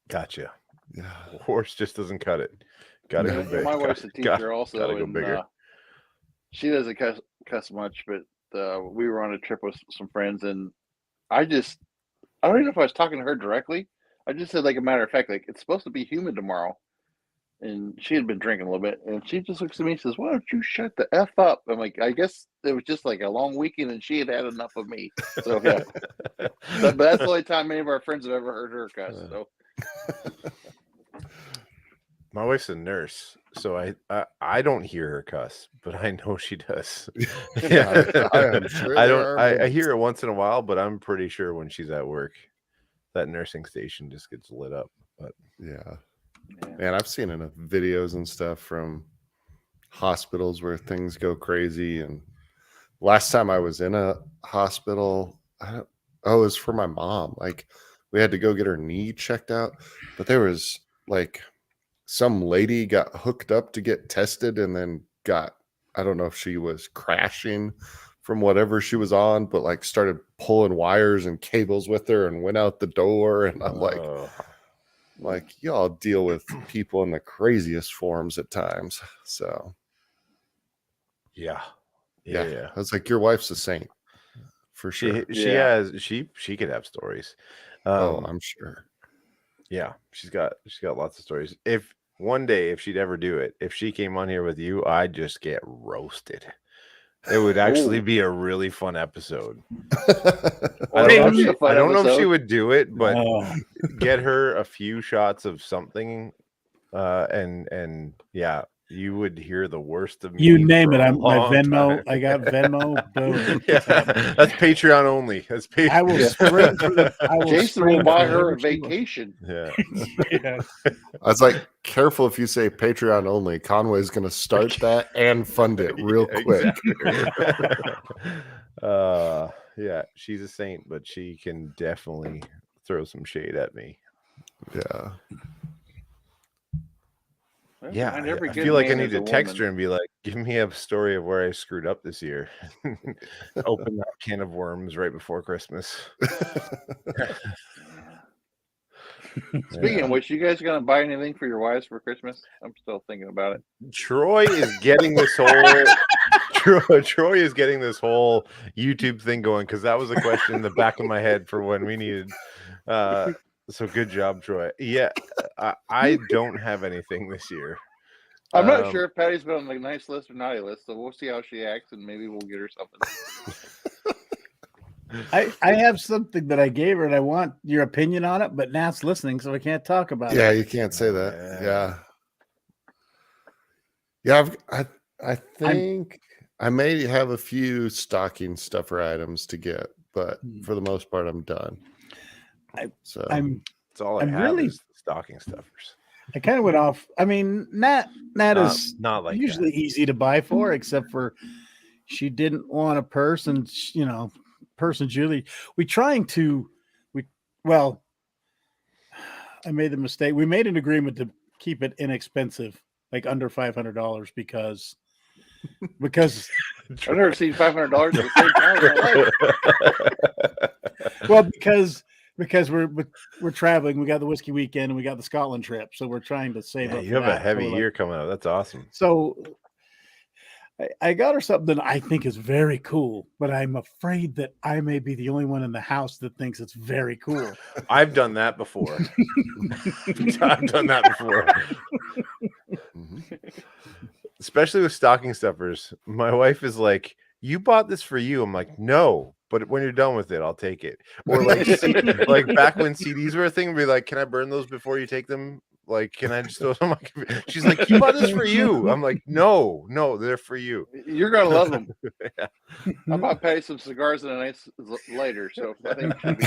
Gotcha. Yeah. Horse just doesn't cut it. Gotta go big. My wife's a teacher also, gotta go and bigger. she doesn't cuss much. But we were on a trip with some friends, and I don't even know if I was talking to her directly. I just said, like a matter of fact, like it's supposed to be humid tomorrow, and she had been drinking a little bit, and she just looks at me and says, "Why don't you shut the F up?" I'm like, I guess it was just like a long weekend, and she had had enough of me. So yeah, but that's the only time any of our friends have ever heard her cuss. So. My wife's a nurse, so I don't hear her cuss, but I know she does. Yeah, I'm sure I hear it once in a while, but I'm pretty sure when she's at work, that nursing station just gets lit up. But yeah. Man, I've seen enough videos and stuff from hospitals where things go crazy. And last time I was in a hospital, it was for my mom. Like we had to go get her knee checked out, but there was like some lady got hooked up to get tested and then I don't know if she was crashing from whatever she was on, but like started pulling wires and cables with her and went out the door. And I'm like, y'all deal with people in the craziest forms at times. So yeah. I was like, your wife's a saint for sure. She could have stories. I'm sure. Yeah, she's got lots of stories. If one day, if she'd ever do it, if she came on here with you, I'd just get roasted. It would actually be a really fun episode. I don't know if she would do it, but get her a few shots of something, and yeah, you would hear the worst of me. You name it. I'm my time. Venmo. I got Venmo. Boom. Yeah, that's Patreon only. That's Patreon. I will sprint for the. Jason will buy her a vacation. Yeah. I was like, careful if you say Patreon only. Conway's going to start that and fund it real quick. Yeah, she's a saint, but she can definitely throw some shade at me. Yeah. Yeah, I feel like I need to text her and be like, give me a story of where I screwed up this year. Open that can of worms right before Christmas. Speaking of which, you guys gonna buy anything for your wives for Christmas? I'm still thinking about it. Troy is getting this whole Troy is getting this whole YouTube thing going, because that was a question in the back of my head for when we needed so good job, Troy. Yeah, I don't have anything this year. I'm not sure if Patty's been on the nice list or naughty list, so we'll see how she acts, and maybe we'll get her something. I have something that I gave her, and I want your opinion on it, but Nat's listening, so I can't talk about it. Yeah, you can't say that. Yeah. I think I may have a few stocking stuffer items to get, but for the most part, I'm done. It's all I have really is stocking stuffers. I kind of went off. I mean, Nat is not like usually easy to buy for, except for she didn't want a purse, and purse and jewelry. I made the mistake. We made an agreement to keep it inexpensive, like under $500, because I've never seen $500 at the same time in my life. Well, because we're traveling, we got the whiskey weekend and we got the Scotland trip, so we're trying to save up. You have a heavy year coming up. That's awesome. So I got her something that I think is very cool, but I'm afraid that I may be the only one in the house that thinks it's very cool. I've done that before. I've done that before. Especially with stocking stuffers. My wife is like, "You bought this for you." I'm like, "No, but when you're done with it, I'll take it." Or like, like back when CDs were a thing, we'd be like, "Can I burn those before you take them? Like, can I just throw them on my computer?" She's like, "You bought this for you." I'm like, "No, they're for you." You're gonna love them. Yeah. I might pay some cigars and a nice lighter, so I think it should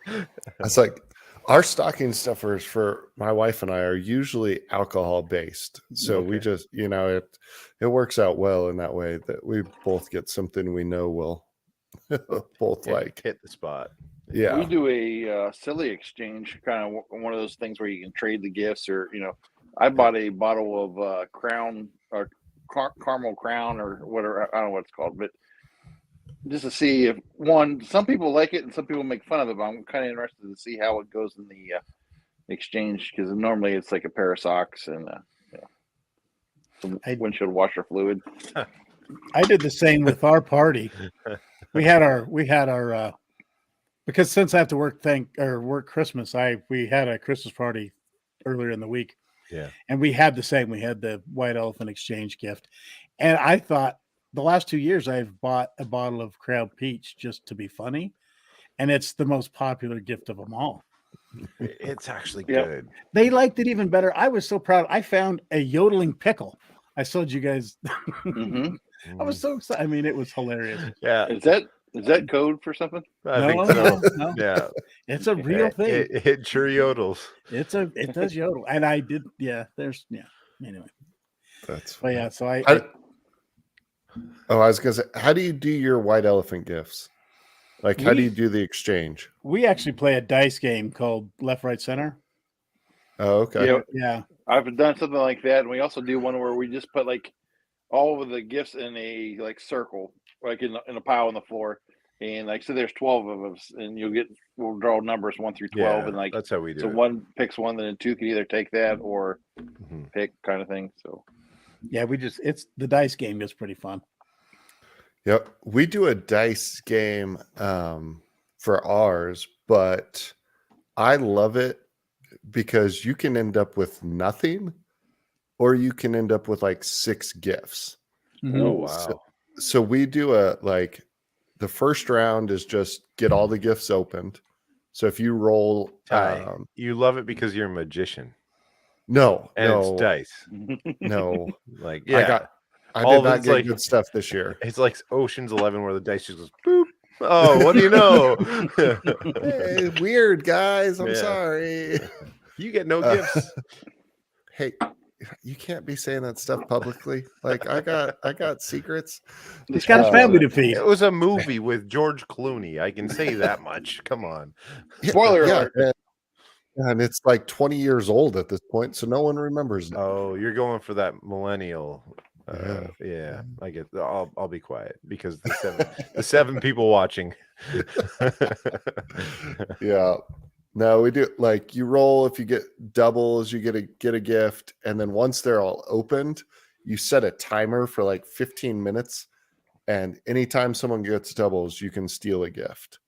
be. It's like our stocking stuffers for my wife and I are usually alcohol based. So we just, it works out well in that way that we both get something we know will both like hit the spot. Yeah. We do a silly exchange, kind of one of those things where you can trade the gifts, or I bought a bottle of Crown or Caramel Crown or whatever, I don't know what it's called, but just to see if some people like it and some people make fun of it, but I'm kind of interested to see how it goes in the exchange, because normally it's like a pair of socks and some windshield washer fluid. I did the same with our party. We had our because since I have to work Christmas, we had a Christmas party earlier in the week. Yeah. And we had the same. We had the white elephant exchange gift. And I thought the last 2 years I've bought a bottle of Crown Peach just to be funny. And it's the most popular gift of them all. It's actually good. They liked it even better. I was so proud. I found a yodeling pickle. I showed you guys. I was so excited. I mean, it was hilarious. Yeah. Is that code for something? I think so. No. Yeah. It's a real thing. It sure yodels. It does yodel. And I did, anyway. That's funny. But yeah, so I was gonna say, how do you do your white elephant gifts? Like, how do you do the exchange? We actually play a dice game called Left, Right, Center. Oh, okay. Yeah. I've done something like that, and we also do one where we just put like all of the gifts in a circle, like in a pile on the floor, and like so there's 12 of us, and we'll draw numbers 1 through 12, and like that's how we do. So it. one picks one, then 2 can either take that or pick, kind of thing. So yeah, it's the dice game is pretty fun. Yep, we do a dice game for ours, but I love it because you can end up with nothing, or you can end up with like 6 gifts. Oh wow! So we do the first round is just get all the gifts opened. So if you roll, you love it because you're a magician. No, it's dice. No, I did not get good stuff this year. It's like Ocean's 11 where the dice just goes boop. Oh, what do you know? Hey, weird guys. I'm sorry. You get no gifts. Hey, you can't be saying that stuff publicly. Like I got secrets. He's got a family to feed. It was a movie with George Clooney. I can say that much. Come on. Spoiler alert. And it's like 20 years old at this point, so no one remembers it. Oh, you're going for that millennial. Yeah, I get. I'll be quiet because the seven people watching. Yeah. No, we do like you roll. If you get doubles, you get a gift, and then once they're all opened, you set a timer for like 15 minutes, and anytime someone gets doubles, you can steal a gift.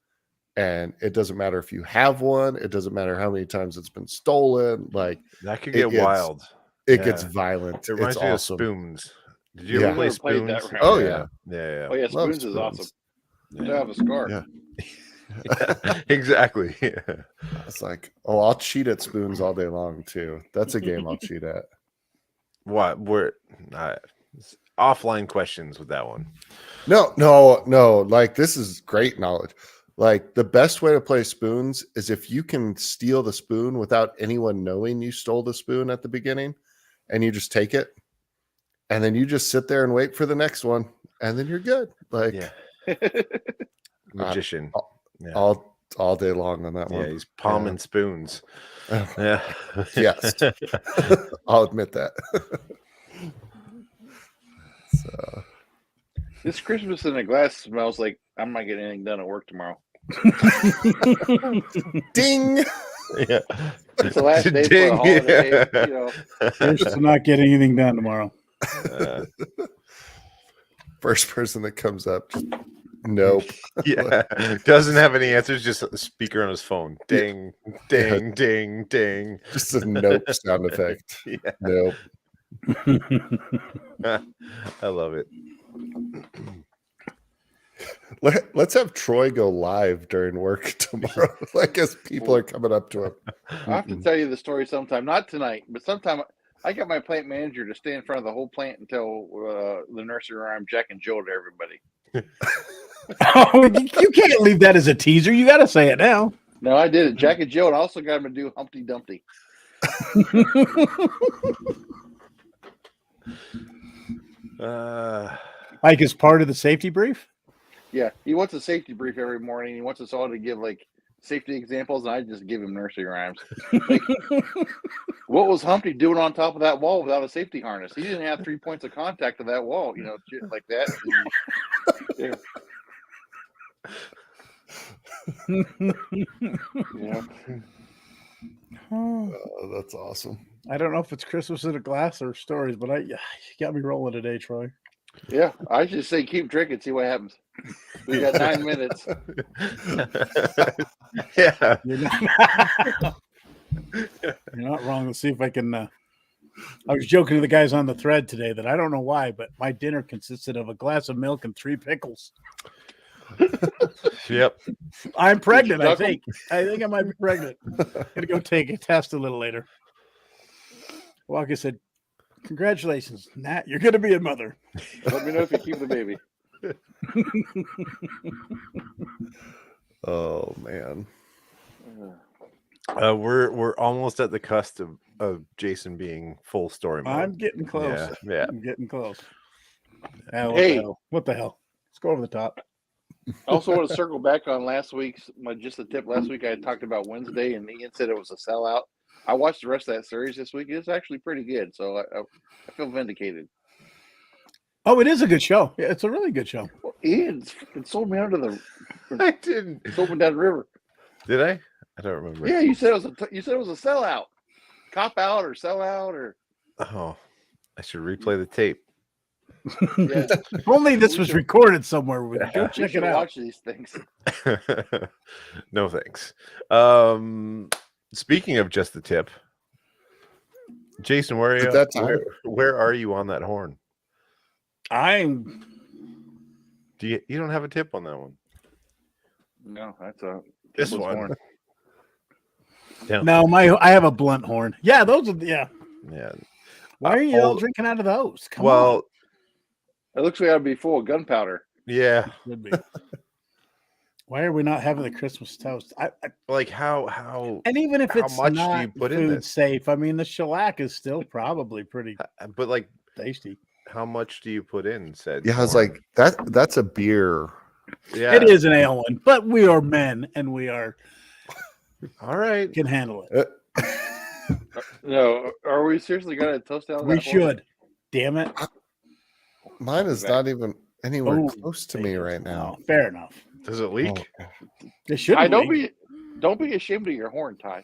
And it doesn't matter if you have one. It doesn't matter how many times it's been stolen. Like that could get wild. It gets violent. It reminds me of Spoons. Did you ever play Spoons? That oh yeah. Oh yeah, Spoons is awesome. I have a scar. Yeah. Exactly. Yeah. It's like, I'll cheat at Spoons all day long too. That's a game I'll cheat at. What? We're offline questions with that one. No. Like this is great knowledge. Like the best way to play Spoons is if you can steal the spoon without anyone knowing you stole the spoon at the beginning, and you just take it, and then you just sit there and wait for the next one, and then you're good. Like magician. All day long on that one. Yeah, he's palming spoons. Yeah. Yes. I'll admit that. So this Christmas in a glass smells like I'm not getting anything done at work tomorrow. Ding. Yeah. It's the last day for the holiday. Here's to not getting anything done tomorrow. First person that comes up, just, nope. Yeah, doesn't have any answers. Just a speaker on his phone. Ding, ding, Yeah. ding, ding. Just a nope sound effect. Yeah, Nope. I love it. Let's have Troy go live during work tomorrow. Like as people are coming up to him. I have to tell you the story sometime. Not tonight, but sometime. I got my plant manager to stay in front of the whole plant and tell the nursery rhyme Jack and Jill to everybody. Oh, you can't leave that as a teaser. You got to say it now. No, I did it. Jack and Jill, and I also got him to do Humpty Dumpty. Like as part of the safety brief? Yeah, he wants a safety brief every morning. He wants us all to give like safety examples, and I just give him nursery rhymes. Like, what was Humpty doing on top of that wall without a safety harness? He didn't have 3 points of contact to that wall, shit like that. Yeah. Yeah. Oh, that's awesome. I don't know if it's Christmas in a glass or stories, but you got me rolling today, Troy. Yeah, I just say keep drinking, see what happens. We got 9 minutes. Yeah, You're not wrong. Let's see if I can. I was joking to the guys on the thread today that I don't know why, but my dinner consisted of a glass of milk and 3 pickles. yep. I'm pregnant, I duck 'em? think. I think I might be pregnant. Gonna go take a test a little later. Walker said, "Congratulations, Nat. You're gonna be a mother." Let me know if you keep the baby. Oh man. We're almost at the cusp of Jason being full story mode. I'm getting close. Yeah. I'm getting close. Hey. What the hell? Let's go over the top. I also want to circle back on last week's just a tip. Last week I had talked about Wednesday, and Ian said it was a sellout. I watched the rest of that series this week. It's actually pretty good, so I feel vindicated. Oh, it is a good show. Yeah, it's a really good show. Well, Ian sold me out to the I didn't. sold me down the river. Did I? I don't remember. Yeah, you said it was a sellout, cop out or sellout or. Oh, I should replay the tape. Yeah, If only this was recorded somewhere. Go check it out. Watch these things. No thanks. Speaking of just the tip, Jason, where are At you? that time. Where are you on that horn? Do you don't have a tip on that one? No, that's a This was one. born. Yeah. No, I have a blunt horn. Yeah, those are Yeah. Why are you all drinking out of those? Come on. It looks like I'd be full of gunpowder. Yeah. Should be. Why are we not having the Christmas toast? Like how? And even if How it's much do not you put in food this? safe, I mean the shellac is still probably pretty But like, tasty. how much do you put in? Said. Yeah, I was corn? like, that's a beer. Yeah. It is an ale one, but we are men and we All right. can handle it. No, are we seriously going to toast out? We should. Damn it. Mine is not even anywhere Oh, close to me right now. Oh, fair enough. Does it leak? Oh, It should Don't be ashamed of your horn, Ty.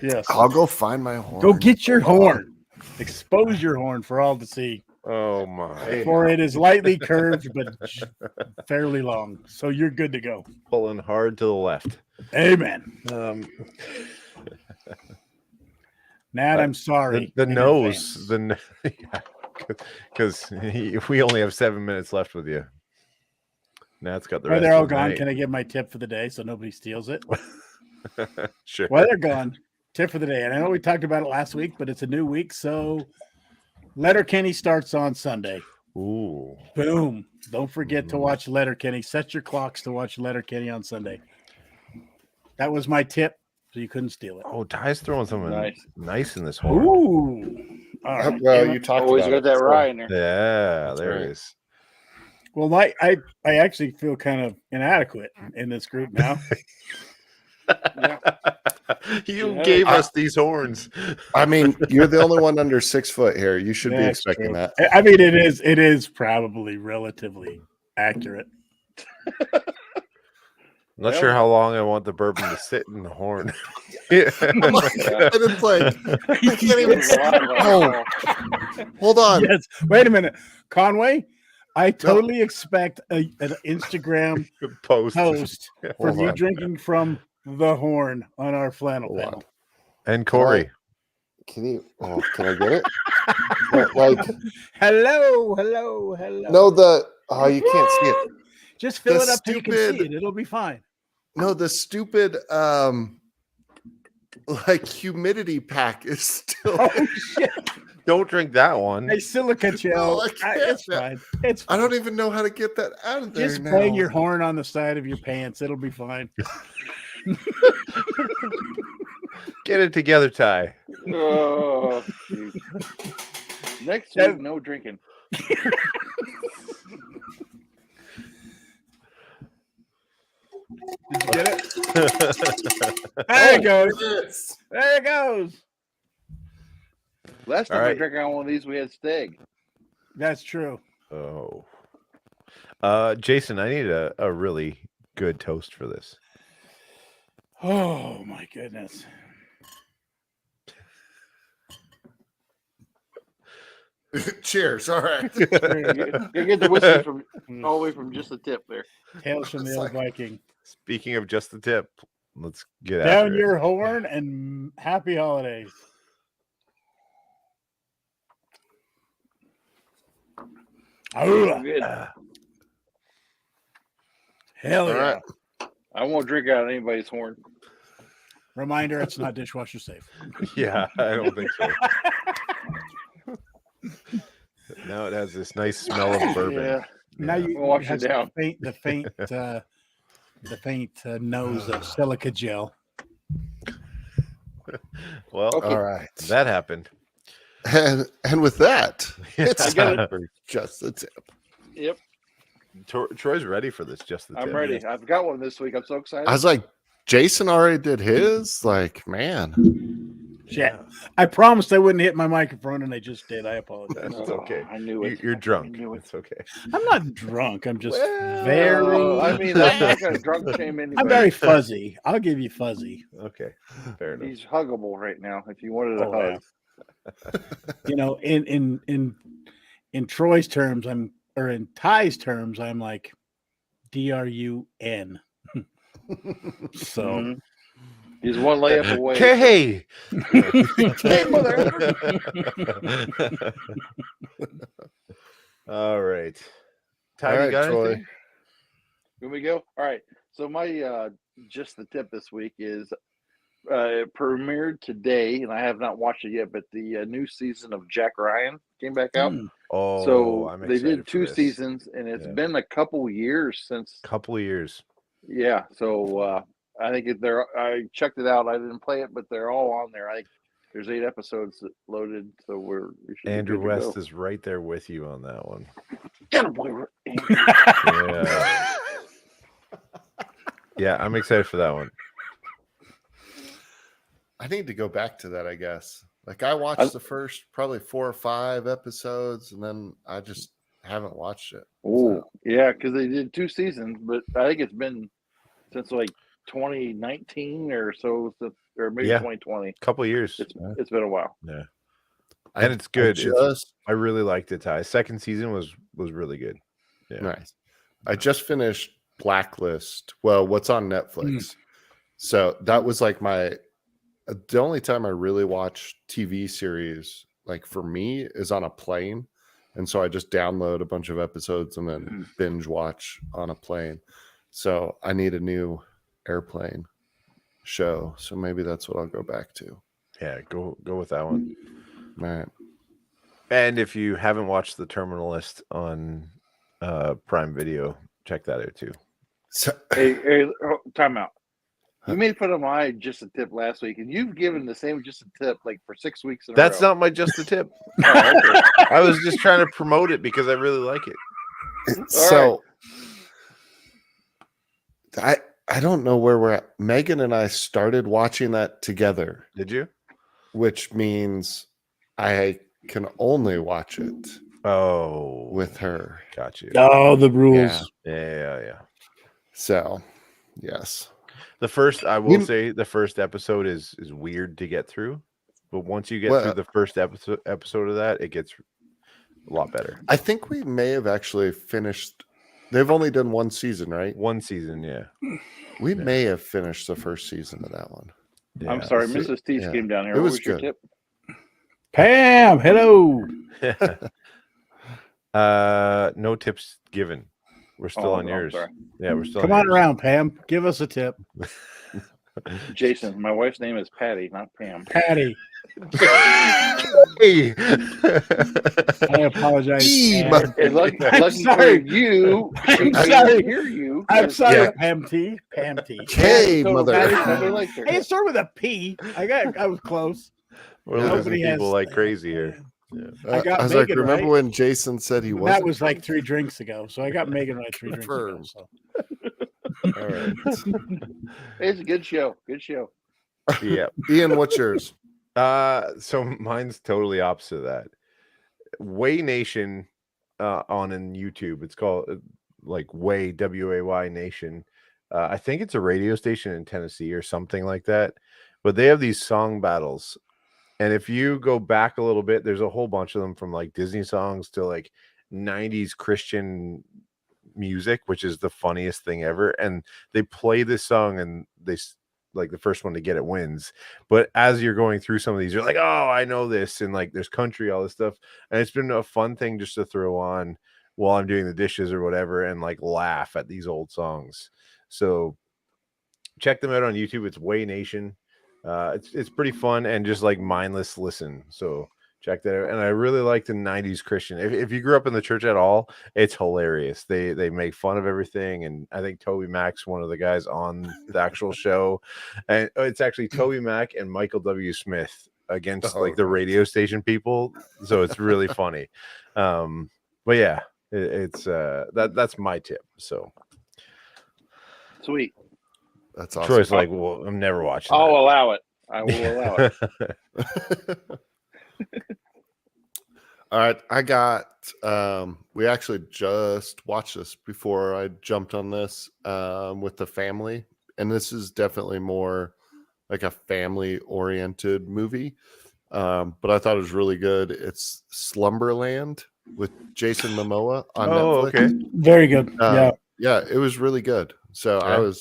Yes. I'll go find my horn. Go get your horn. Expose your horn for all to see. Oh my! For it is lightly curved but fairly long. So you're good to go. Pulling hard to the left. Amen. Nat, Uh, I'm sorry. The in nose, advance. because we only have 7 minutes left with you. Now it's got the While rest. they're all of the gone, night. can I give my tip for the day so nobody steals it? Sure. While they're gone, tip for the day. And I know we talked about it last week, but it's a new week. So Letterkenny starts on Sunday. Ooh. Boom. Don't forget to watch Letterkenny. Set your clocks to watch Letterkenny on Sunday. That was my tip, so you couldn't steal it. Oh, Ty's throwing something Nice. nice in this horn. Ooh. All right. Well, you talked Always about got it, that so- rye in there. Yeah, That's there right. it is. Well, I actually feel kind of inadequate in this group now. Yeah. You Yeah. gave us these horns. I mean, you're the only one under 6 foot here. You should be That's expecting true. that. I mean, it is probably relatively accurate. I'm not Well- sure how long I want the bourbon to sit in the horn. Yeah. And it's like, you can't even. Oh, hold on. Yes. Wait a minute, Conway. I totally expect an Instagram post from you drinking from the horn on our flannel panel. And Corey. Can I get it? Like, hello. No, you can't see it. Just fill it up so you can see it. It'll be fine. No, the stupid like humidity pack is still. Oh shit! Don't drink that one. Hey, silica gel. No, It's fine. It's fine. I don't even know how to get that out of there. Just bang your horn on the side of your pants. It'll be fine. Get it together, Ty. Oh, geez. Next week, no drinking. Did you get it? There it goes. There it goes. Last time I drank on one of these, we had Steg. That's true. Oh. Jason, I need a really good toast for this. Oh my goodness. Cheers. All right. You get the whiskey from all the way from just the tip there. Tales from the old Viking. Speaking of just the tip, let's get down after your it. horn and happy holidays. Good. Hell yeah. Right. I won't drink out of anybody's horn. Reminder, it's not dishwasher safe. Yeah, I don't think so. Now it has this nice smell of bourbon. Yeah. Now you Wash it it down. The faint nose of silica gel. Well, Okay. All right. that happened. And with that, it's got time for just the tip. Yep. Troy's ready for this. Just the tip. I'm ready. I've got one this week. I'm so excited. I was like, Jason already did his. Like, man. Shit. I promised I wouldn't hit my microphone, and I just did. I apologize. That's okay. I knew it. You're drunk. I knew it. It's okay. I'm not drunk. I'm just Well, very. I mean, I'm not going to drunk shame anybody. I'm very fuzzy. I'll give you fuzzy. Okay. Fair enough. He's huggable right now. If you wanted a Oh, hug, You know, in Troy's terms, or in Ty's terms, I'm like DRUN. So Mhm. He's one layup away. Hey. Hey, mother. All right. Ty, All you right, got Troy. anything? Here we go. All right. So my just the tip this week is it premiered today, and I have not watched it yet. But the new season of Jack Ryan came back out. Oh, So I'm they excited did for 2 this. seasons, and it's Yeah. been a couple years since. Couple of years. Yeah. So I think I checked it out. I didn't play it, but they're all on there. I think there's 8 episodes that loaded. So we should be Andrew good to West go. is right there with you on that one. Get him, boy. Yeah. Yeah, I'm excited for that one. I need to go back to that, I guess. Like, I watched the first probably 4 or 5 episodes, and then I just haven't watched it. Oh, yeah, because they did 2 seasons, but I think it's been since like 2019 or so, or maybe Yeah. 2020. Couple of years. It's been a while. Yeah. And it's good. Just, I really liked it, Ty. Second season was really good. Yeah. nice. I just finished Blacklist. Well, what's on Netflix. So that was like the only time I really watch TV series, like for me, is on a plane. And so I just download a bunch of episodes and then binge watch on a plane. So I need a new airplane show. So maybe that's what I'll go back to. Yeah, go with that one. All right. And if you haven't watched The Terminalist on Prime Video, check that out too. So, Hey, time out. You made fun of my just a tip last week, and you've given the same just a tip like for 6 weeks in a That's row. not my just the tip. Oh, okay. I was just trying to promote it because I really like it. I don't know where we're at. Megan and I started watching that together, Did you? which means I can only watch it Oh, with her. got you. Oh, the rules. Yeah. So, yes. The first, I will say, the first episode is weird to get through, but once you get through the first episode of that, it gets a lot better. I think we may have actually finished. They've only done one season, right? One season, yeah. We may have finished the first season of that one. Yeah. I'm sorry, See, Mrs. Teach yeah. came down here. It What was was your good. tip? Pam, hello. No tips given. We're still on I'm yours. sorry. Yeah, we're still Come on around, Pam. Give us a tip. Jason, my wife's name is Patty, not Pam. Patty. Hey. I apologize. Ee, Pam. mother- And lucky I'm for sorry. you, she I'm can't sorry. hear you. I'm sorry, Yeah. Pam T. Pam T. Hey, So mother. Patty probably liked her. Hey, it started with a P. I was close. We're Yeah. losing Nobody people has- like crazy here. Yeah. I got I was Megan, like, remember right? when Jason said he wasn't? That was like 3 drinks ago. So I got Megan right 3 drinks ago. Confirmed. So. All right. It's a good show. Good show. Yeah. Ian, what's yours? So mine's totally opposite of that. Way Nation on YouTube. It's called like Way WAY Nation. I think it's a radio station in Tennessee or something like that. But they have these song battles. And if you go back a little bit, there's a whole bunch of them from like Disney songs to like 90s Christian music, which is the funniest thing ever. And they play this song and they like the first one to get it wins. But as you're going through some of these, you're like, oh, I know this. And like there's country, all this stuff. And it's been a fun thing just to throw on while I'm doing the dishes or whatever and like laugh at these old songs. So check them out on YouTube. It's Way Nation. It's pretty fun and just like mindless listen. So check that out. And I really like the 90s Christian. If you grew up in the church at all, it's hilarious. They make fun of everything. And I think Toby Mac's one of the guys on the actual show. And it's actually Toby Mac and Michael W. Smith against like the radio station people. So it's really funny. But yeah, it's that's my tip. So Sweet. That's awesome. Troy's like, well, I'm never watching. I'll that. allow it. I will allow it. All right, I got we actually just watched this before I jumped on this with the family, and this is definitely more like a family oriented movie, but I thought it was really good. It's Slumberland with Jason Momoa on Netflix. Okay. Very good. Yeah, it was really good. So Yeah.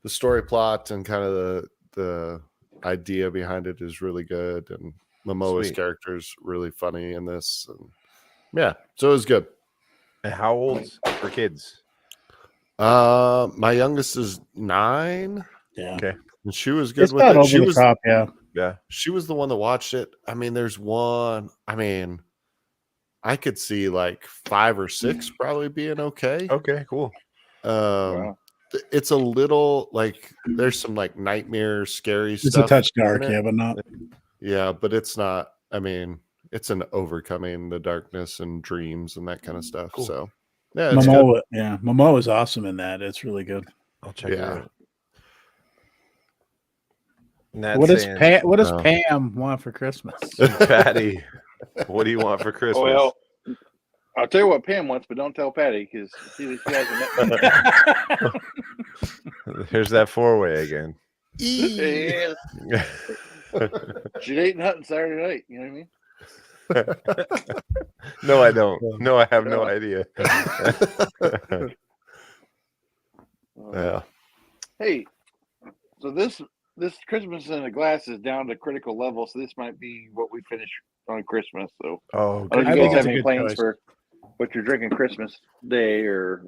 the story plot and kind of the idea behind it is really good, and Momoa's Sweet. character is really funny in this. And yeah, so it was good. And how old for kids? My youngest is 9. Yeah. Okay. And she was good It's with not it. over She the was top. Yeah. Yeah. she was the one that watched it. I mean, there's one. I mean, I could see like 5 or 6 probably being okay. Okay, cool. Wow. It's a little like there's some like nightmare, scary It's stuff. a touch in dark. it. Yeah, but not. Yeah, but it's not. I mean, it's an overcoming the darkness and dreams and that kind of stuff. Cool. So yeah, it's good. Momoa. Yeah. Momoa is awesome in that. It's really good. I'll check it Yeah. out. Nat's What does saying, What does Oh. Pam want for Christmas? Patty, what do you want for Christmas? Well, I'll tell you what Pam wants, but don't tell Patty because she hasn't met me. There's that 4-way again. Yeah. She ain't hunting Saturday night. You know what I mean? No, I don't. No, I have no idea. Yeah. Hey, so this Christmas in a glass is down to critical level, so this might be what we finish on Christmas. So Oh, I don't know I if you think guys it's have a any good plans choice. for what you're drinking Christmas Day or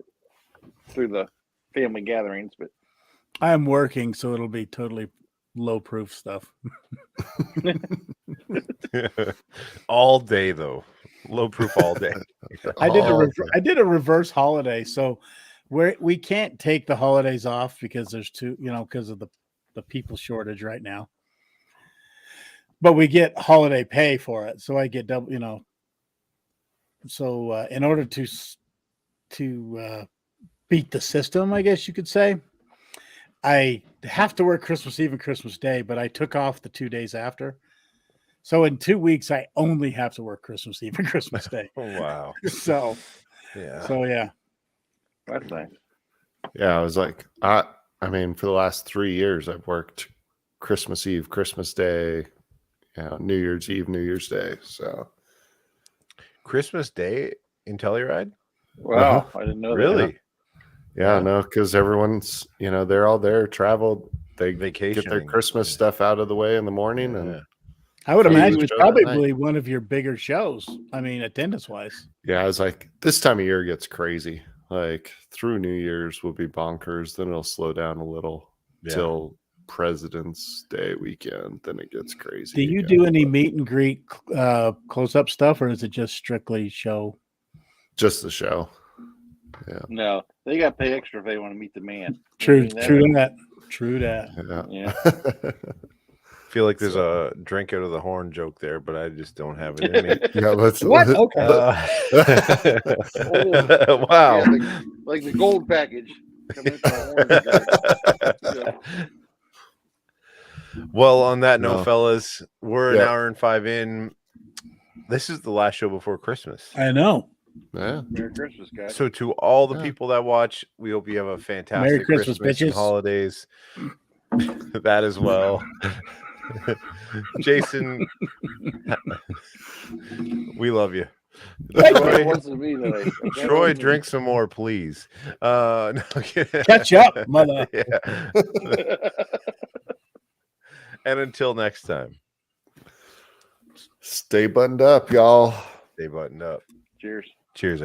through the family gatherings, but I'm working, so it'll be totally low proof stuff. all day though. Low proof all day. I Oh, did a reverse holiday, so we can't take the holidays off because there's because of the people shortage right now. But we get holiday pay for it, so I get double. So in order to beat the system, I guess you could say, I have to work Christmas Eve and Christmas Day, but I took off the 2 days after. So in 2 weeks, I only have to work Christmas Eve and Christmas Day. Oh, wow. So yeah. that's nice. Yeah, I was like, I mean, for the last 3 years, I've worked Christmas Eve, Christmas Day, New Year's Eve, New Year's Day. So Christmas Day in Telluride? Wow, I didn't know that. Really? Yeah, no, because everyone's, they're all there, traveled. They Vacation. get their Christmas stuff out of the way in the morning. And I would So imagine you it's showed at night. probably one of your bigger shows. I mean, attendance wise. yeah, I was like, this time of year gets crazy. Like through New Year's will be bonkers. Then it'll slow down a little till President's Day weekend. Then it gets crazy. Do you again. do any meet and greet close up stuff, or is it just strictly show? Just the show. Yeah. No, they got to pay extra if they want to meet the man. True, I mean, true that. Yeah. I feel like there's a drink out of the horn joke there, but I just don't have it in me. Yeah, let's What? Okay. Wow. Yeah, like the gold package. Coming into the orange. Well, on that note, No. fellas, we're an Yeah. hour and 5 in. This is the last show before Christmas. I know. Yeah. Merry Christmas, guys. So to all the Yeah. people that watch, we hope you have a fantastic Merry Christmas, and bitches. holidays. That as well. Jason, we love you. Troy wants to be there. Troy, drink some more, please. No, Catch up, mother. Yeah. And until next time, Stay buttoned up, y'all. stay buttoned up. Cheers. Cheers, everybody.